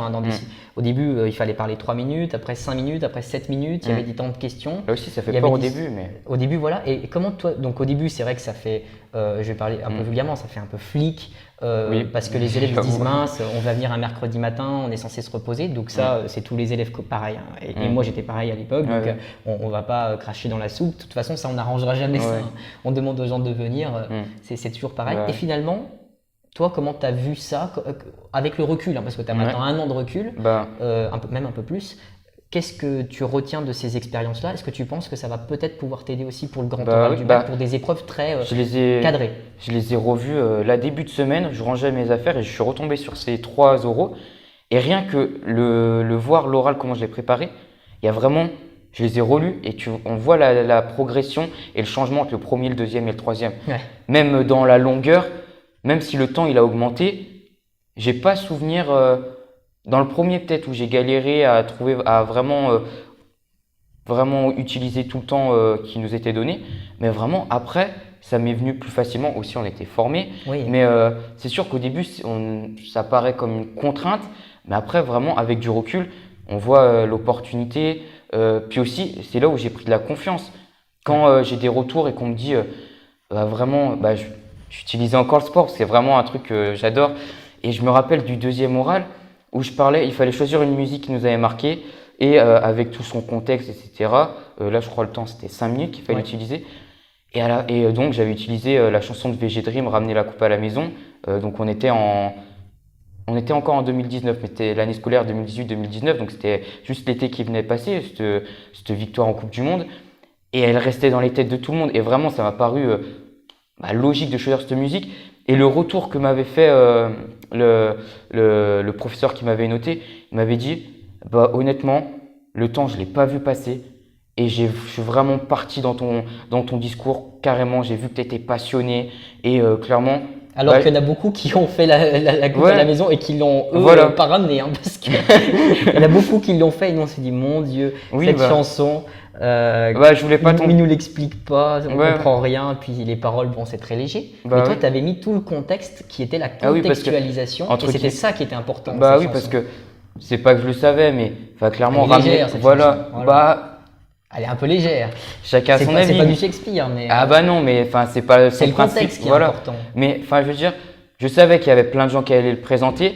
Au début, il fallait parler 3 minutes, après 5 minutes, après 7 minutes, il y avait des temps de questions. Là aussi, ça Il fait y peur au avait début, mais… Au début, voilà. Et comment toi, donc au début, c'est vrai que ça fait, je vais parler un peu vulgairement, ça fait un peu flic, Oui. parce que les élèves se disent J'avoue. mince, on va venir un mercredi matin, on est censé se reposer. Donc ça, c'est tous les élèves pareil, hein. Et moi, j'étais pareil à l'époque. Donc Ouais. on va pas cracher dans la soupe. De toute façon, ça, on n'arrangera jamais ça, Ouais. hein. On demande aux gens de venir, c'est toujours pareil. Ouais. Et finalement, toi, comment tu as vu ça avec le recul, hein, parce que tu as maintenant 1 an de recul, même un peu plus. Qu'est-ce que tu retiens de ces expériences-là? Est-ce que tu penses que ça va peut-être pouvoir t'aider aussi pour le grand oral oui, du bac, pour des épreuves très cadrées? Je les ai revus là début de semaine, je rangeais mes affaires et je suis retombé sur ces 3 oraux. Et rien que le voir, l'oral, comment je l'ai préparé, il y a vraiment, je les ai relus et on voit la progression et le changement entre le premier, le deuxième et le troisième. Ouais. Même dans la longueur, même si le temps il a augmenté, j'ai pas souvenir dans le premier peut-être où j'ai galéré à trouver, à vraiment utiliser tout le temps qui nous était donné, mais vraiment après ça m'est venu plus facilement. Aussi on était formés, Oui. mais c'est sûr qu'au début ça paraît comme une contrainte, mais après vraiment avec du recul on voit l'opportunité, puis aussi c'est là où j'ai pris de la confiance quand j'ai des retours et qu'on me dit vraiment j'utilisais encore le sport parce que c'est vraiment un truc que j'adore. Et je me rappelle du deuxième oral où il fallait choisir une musique qui nous avait marqué et avec tout son contexte, etc. Là, je crois le temps, c'était 5 minutes qu'il fallait utiliser. Et donc, j'avais utilisé la chanson de VG Dream, Ramener la coupe à la maison. Donc, on était encore en 2019, mais c'était l'année scolaire 2018-2019. Donc, c'était juste l'été qui venait passer, cette victoire en Coupe du Monde. Et elle restait dans les têtes de tout le monde. Et vraiment, ça m'a paru logique de choisir cette musique. Et le retour que m'avait fait le professeur qui m'avait noté, il m'avait dit honnêtement, le temps, je ne l'ai pas vu passer. Et je suis vraiment parti dans ton discours. Carrément, j'ai vu que tu étais passionné. Et clairement. Alors qu'il y en a beaucoup qui ont fait la coupe à la maison et qui l'ont, pas ramené. Hein, parce qu'il y en a beaucoup qui l'ont fait et nous, on s'est dit, mon Dieu, cette chanson. Je voulais pas il nous l'explique pas, on comprend rien, puis les paroles, bon, c'est très léger. Mais toi, tu avais mis tout le contexte qui était la contextualisation, et c'était ça qui était important. Parce que c'est pas que je le savais, mais clairement, elle est légère, elle est un peu légère. Chacun son avis. C'est pas du Shakespeare, mais. Non, mais c'est pas. C'est le contexte qui est important. Mais je veux dire, je savais qu'il y avait plein de gens qui allaient le présenter,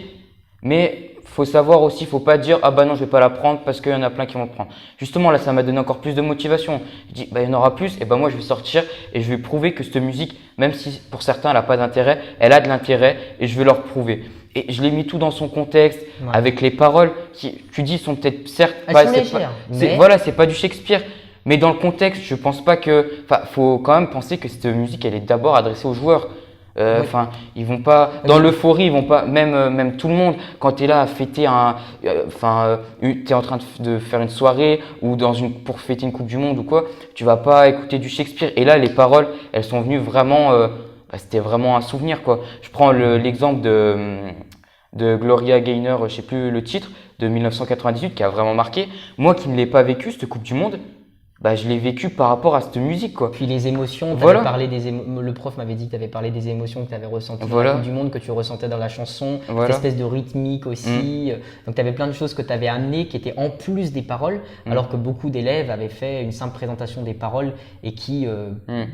mais faut savoir aussi, faut pas dire non, je vais pas la prendre parce qu'il y en a plein qui vont le prendre. Justement, là, ça m'a donné encore plus de motivation. Je dis, il y en aura plus, et moi, je vais sortir et je vais prouver que cette musique, même si pour certains, elle a pas d'intérêt, elle a de l'intérêt et je vais leur prouver. Et je l'ai mis tout dans son contexte, Ouais. avec les paroles qui, tu dis, sont peut-être certes Elles pas, sont c'est légères, c'est- mais voilà, c'est pas du Shakespeare, mais dans le contexte, je pense pas que, enfin, faut quand même penser que cette musique, elle est d'abord adressée aux joueurs. oui. Enfin, ils vont pas dans l'euphorie, ils vont pas, même tout le monde. Quand tu es là à fêter t'es en train de faire une soirée ou pour fêter une Coupe du Monde ou quoi, tu vas pas écouter du Shakespeare. Et là, les paroles, elles sont venues vraiment, c'était vraiment un souvenir quoi. Je prends l'exemple de Gloria Gaynor, je sais plus le titre, de 1998 qui a vraiment marqué. Moi qui ne l'ai pas vécu cette Coupe du Monde, bah je l'ai vécu par rapport à cette musique quoi. Puis les émotions, Voilà. le prof m'avait dit que tu avais parlé des émotions que tu avais ressenties dans Voilà. la Coupe du Monde, que tu ressentais dans la chanson, Voilà. cette espèce de rythmique aussi. Donc tu avais plein de choses que tu avais amenées qui étaient en plus des paroles, alors que beaucoup d'élèves avaient fait une simple présentation des paroles et qui,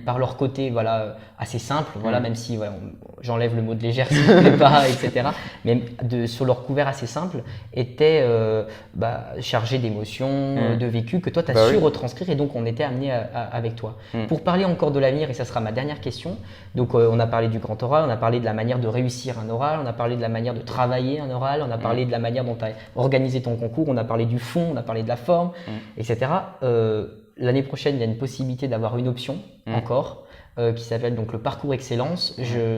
par leur côté voilà, assez simple, voilà, même si voilà, j'enlève le mot de légère si je ne plaît pas, etc. Mais sur leur couvert assez simple, étaient chargés d'émotions, de vécu que toi tu as su retranscrire. Et donc, on était amené avec toi. Pour parler encore de l'avenir, et ça sera ma dernière question, donc on a parlé du grand oral, on a parlé de la manière de réussir un oral, on a parlé de la manière de travailler un oral, on a parlé de la manière dont tu as organisé ton concours, on a parlé du fond, on a parlé de la forme, etc. L'année prochaine, il y a une possibilité d'avoir une option encore qui s'appelle donc le parcours excellence.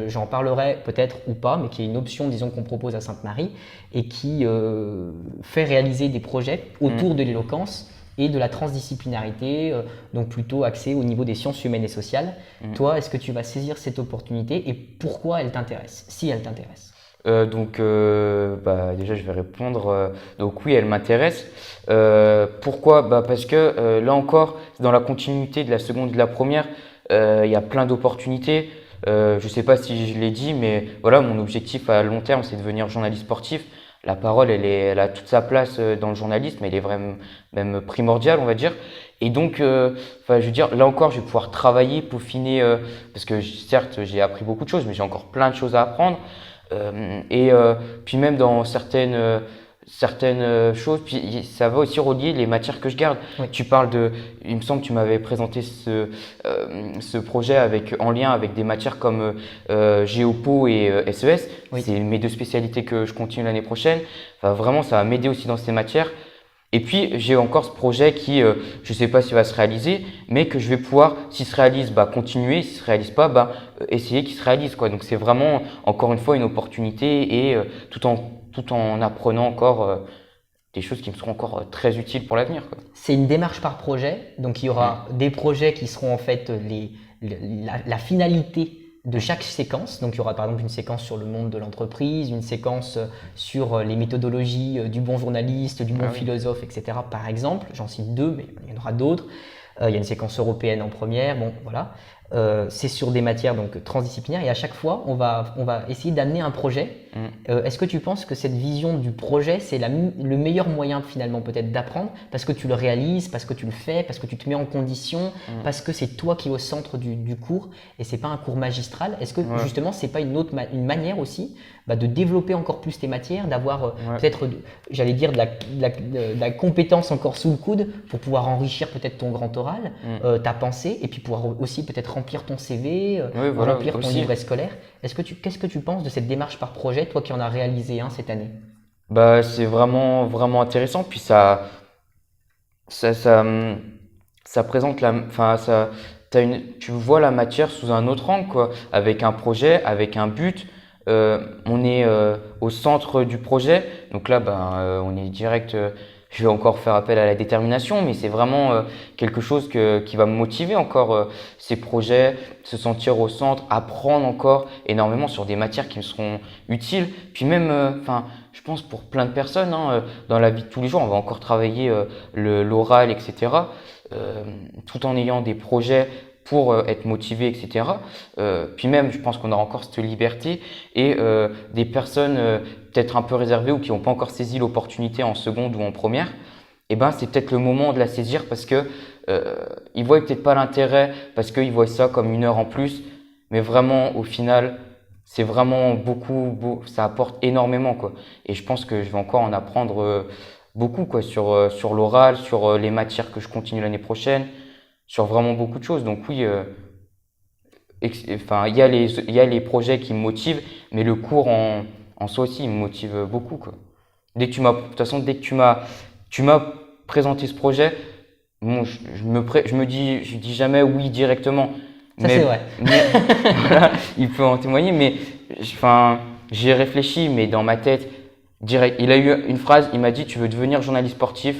J'en parlerai peut-être ou pas, mais qui est une option, disons, qu'on propose à Sainte-Marie et qui fait réaliser des projets autour de l'éloquence et de la transdisciplinarité, donc plutôt axé au niveau des sciences humaines et sociales. Toi, est-ce que tu vas saisir cette opportunité et pourquoi elle t'intéresse, si elle t'intéresse? Déjà, je vais répondre. Donc oui, elle m'intéresse. Pourquoi? Parce que là encore, dans la continuité de la seconde et de la première, il y a plein d'opportunités. Je sais pas si je l'ai dit, mais voilà, mon objectif à long terme, c'est de devenir journaliste sportif. La parole, elle a toute sa place dans le journalisme, elle est vraiment même primordiale, on va dire. Et donc, je veux dire, là encore, je vais pouvoir travailler, peaufiner, parce que certes, j'ai appris beaucoup de choses, mais j'ai encore plein de choses à apprendre. Puis même dans certaines choses, puis ça va aussi relier les matières que je garde. Oui. Tu parles il me semble que tu m'avais présenté ce projet en lien avec des matières comme Géopo et SES. Oui. C'est mes deux spécialités que je continue l'année prochaine. Enfin, vraiment, ça va m'aider aussi dans ces matières. Et puis, j'ai encore ce projet qui, je sais pas s'il va se réaliser, mais que je vais pouvoir, s'il se réalise, continuer. S'il se réalise pas, essayer qu'il se réalise, quoi. Donc, c'est vraiment, encore une fois, une opportunité et tout en apprenant encore des choses qui me seront encore très utiles pour l'avenir, quoi. C'est une démarche par projet, donc il y aura des projets qui seront en fait la finalité de chaque séquence. Donc il y aura par exemple une séquence sur le monde de l'entreprise, une séquence sur les méthodologies du bon journaliste, du bon philosophe, etc. Par exemple, j'en cite deux, mais il y en aura d'autres. Il y a une séquence européenne en première, bon voilà. C'est sur des matières donc transdisciplinaires et à chaque fois on va essayer d'amener un projet. Est-ce que tu penses que cette vision du projet c'est le meilleur moyen finalement peut-être d'apprendre parce que tu le réalises, parce que tu le fais, parce que tu te mets en condition, parce que c'est toi qui es au centre du cours et c'est pas un cours magistral. Est-ce que justement c'est pas une manière aussi de développer encore plus tes matières, d'avoir peut-être j'allais dire de la compétence encore sous le coude pour pouvoir enrichir peut-être ton grand oral, ta pensée et puis pouvoir aussi peut-être remplir ton CV, remplir ton livret scolaire. Qu'est-ce que tu penses de cette démarche par projet, toi qui en as réalisé un cette année? C'est vraiment, vraiment intéressant. Puis ça présente tu vois la matière sous un autre angle, quoi. Avec un projet, avec un but. On est au centre du projet. Donc là, on est direct. Je vais encore faire appel à la détermination, mais c'est vraiment quelque chose qui va me motiver encore ces projets, se sentir au centre, apprendre encore énormément sur des matières qui me seront utiles. Puis même, je pense pour plein de personnes, dans la vie de tous les jours, on va encore travailler l'oral, etc. Tout en ayant des projets pour être motivé, etc. Puis même, je pense qu'on aura encore cette liberté et des personnes peut-être un peu réservées ou qui n'ont pas encore saisi l'opportunité en seconde ou en première, c'est peut-être le moment de la saisir parce que ils voient peut-être pas l'intérêt, parce qu'ils voient ça comme une heure en plus, mais vraiment au final, c'est vraiment ça apporte énormément, quoi. Et je pense que je vais encore en apprendre beaucoup, quoi, sur l'oral, sur les matières que je continue l'année prochaine, sur vraiment beaucoup de choses. Donc oui, il y a les projets qui me motivent, mais le cours en soi aussi, il me motive beaucoup, quoi. De toute façon, dès que tu m'as présenté ce projet, bon, je dis jamais oui directement. Ça, c'est vrai. Mais voilà, il peut en témoigner, mais j'y ai réfléchi, mais dans ma tête, direct. Il a eu une phrase, il m'a dit, tu veux devenir journaliste sportif,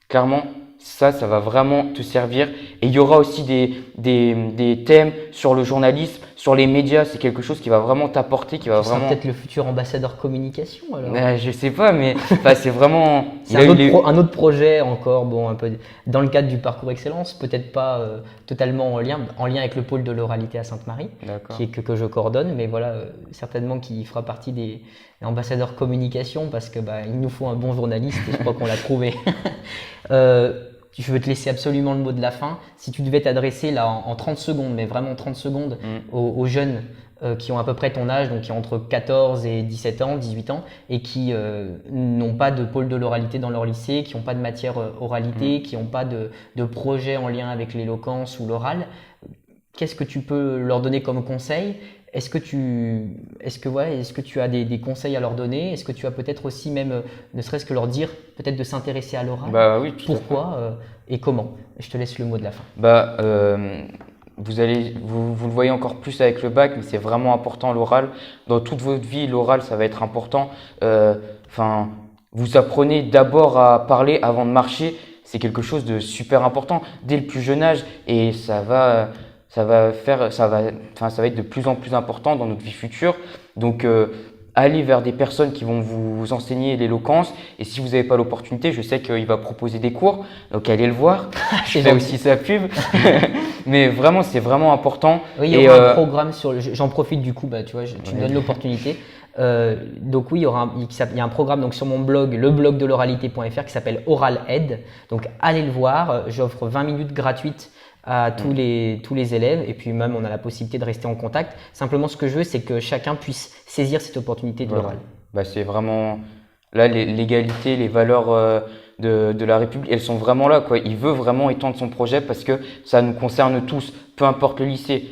clairement, ça va vraiment te servir. Et il y aura aussi des thèmes sur le journalisme, sur les médias. C'est quelque chose qui va vraiment t'apporter, qui va Tu seras vraiment… peut-être le futur ambassadeur communication alors. Je sais pas, mais c'est vraiment… C'est un autre projet encore, bon, un peu dans le cadre du parcours excellence, peut-être pas totalement en lien avec le pôle de l'oralité à Sainte-Marie, que je coordonne, mais voilà, certainement qui fera partie des ambassadeurs communication parce que il nous faut un bon journaliste et je crois qu'on l'a trouvé. Je veux te laisser absolument le mot de la fin. Si tu devais t'adresser là en 30 secondes, mais vraiment 30 secondes aux jeunes qui ont à peu près ton âge, donc qui ont entre 14 et 17 ans, 18 ans, et qui n'ont pas de pôle de l'oralité dans leur lycée, qui n'ont pas de matière oralité, qui n'ont pas de projet en lien avec l'éloquence ou l'oral, qu'est-ce que tu peux leur donner comme conseil ? Est-ce que tu as des conseils à leur donner ? Est-ce que tu as peut-être aussi même, ne serait-ce que leur dire peut-être de s'intéresser à l'oral ? Oui, pourquoi et comment ? Je te laisse le mot de la fin. Vous le voyez encore plus avec le bac, mais c'est vraiment important l'oral. Dans toute votre vie, l'oral, ça va être important. Vous apprenez d'abord à parler avant de marcher. C'est quelque chose de super important dès le plus jeune âge et ça va être de plus en plus important dans notre vie future. Donc, allez vers des personnes qui vont vous enseigner l'éloquence. Et si vous n'avez pas l'opportunité, je sais qu'il va proposer des cours. Donc, allez le voir. Je fais aussi sa pub. Mais vraiment, c'est vraiment important. Oui, il y aura un programme j'en profite du coup, tu vois, tu me donnes l'opportunité. Donc oui, il y a un programme donc sur mon blog, leblogdeloralité.fr qui s'appelle Oral Aid. Donc, allez le voir. J'offre 20 minutes gratuites à tous les élèves et puis même on a la possibilité de rester en contact. Simplement ce que je veux c'est que chacun puisse saisir cette opportunité de l'oral. C'est vraiment là l'égalité, les valeurs de la République, elles sont vraiment là, quoi. Il veut vraiment étendre son projet parce que ça nous concerne tous, peu importe le lycée.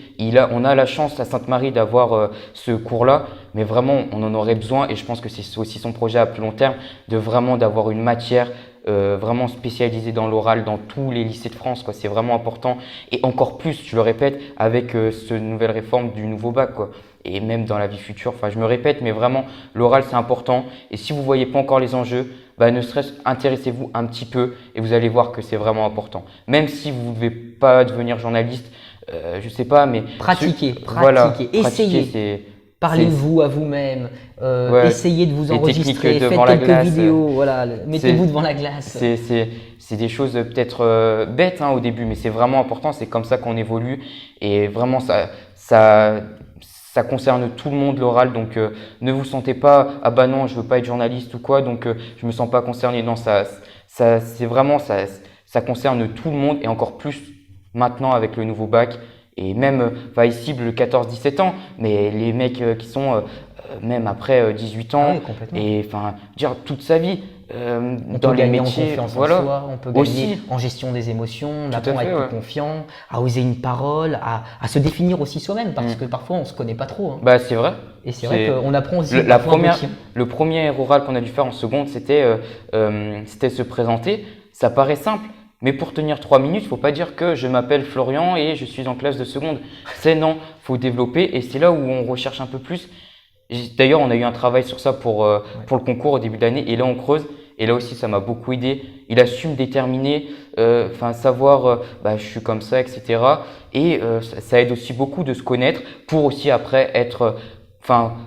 On a la chance à Sainte-Marie d'avoir ce cours-là, mais vraiment on en aurait besoin et je pense que c'est aussi son projet à plus long terme d'avoir une matière vraiment spécialisé dans l'oral dans tous les lycées de France, quoi. C'est vraiment important et encore plus, je le répète, avec cette nouvelle réforme du nouveau bac, quoi. Et même dans la vie future, je me répète, mais vraiment l'oral c'est important et si vous voyez pas encore les enjeux, ne serait-ce intéressez-vous un petit peu et vous allez voir que c'est vraiment important. Même si vous ne devez pas devenir journaliste, je sais pas, mais pratiquez, essayez. Parlez-vous à vous-même, essayez de vous enregistrer, faites quelques vidéos, mettez-vous devant la glace. C'est des choses peut-être bêtes au début, mais c'est vraiment important, c'est comme ça qu'on évolue et vraiment ça concerne tout le monde l'oral, donc ne vous sentez pas « ah bah non, je veux pas être journaliste ou quoi, donc je me sens pas concerné ». Non, c'est vraiment ça concerne tout le monde et encore plus maintenant avec le nouveau bac. Et même, il cible 14-17 ans, mais les mecs qui sont même après 18 ans, et dire toute sa vie on dans peut les gagner métiers, en confiance en soi, on peut gagner en gestion des émotions, on apprend à être plus confiant, à oser une parole, à se définir aussi soi-même, parce que parfois on se connaît pas trop. C'est vrai. Et c'est vrai qu'on apprend aussi. Le premier oral qu'on a dû faire en seconde, c'était se présenter. Ça paraît simple. Mais pour tenir 3 minutes, il ne faut pas dire que je m'appelle Florian et je suis en classe de seconde. Non, il faut développer et c'est là où on recherche un peu plus. D'ailleurs, on a eu un travail sur ça pour le concours au début d'année et là, on creuse. Et là aussi, ça m'a beaucoup aidé. Il a su me déterminer, savoir je suis comme ça, etc. Et ça aide aussi beaucoup de se connaître pour aussi après être…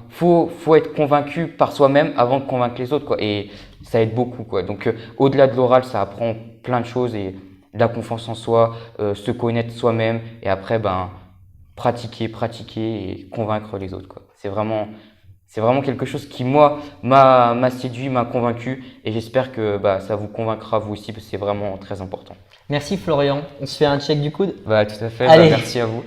faut être convaincu par soi-même avant de convaincre les autres, quoi. Et ça aide beaucoup, quoi. Donc, au-delà de l'oral, ça apprend plein de choses et de la confiance en soi, se connaître soi-même et après, pratiquer et convaincre les autres, quoi. C'est vraiment quelque chose qui, moi, m'a séduit, m'a convaincu et j'espère que ça vous convaincra vous aussi parce que c'est vraiment très important. Merci Florian. On se fait un check du coude ? Tout à fait. Allez. Merci à vous.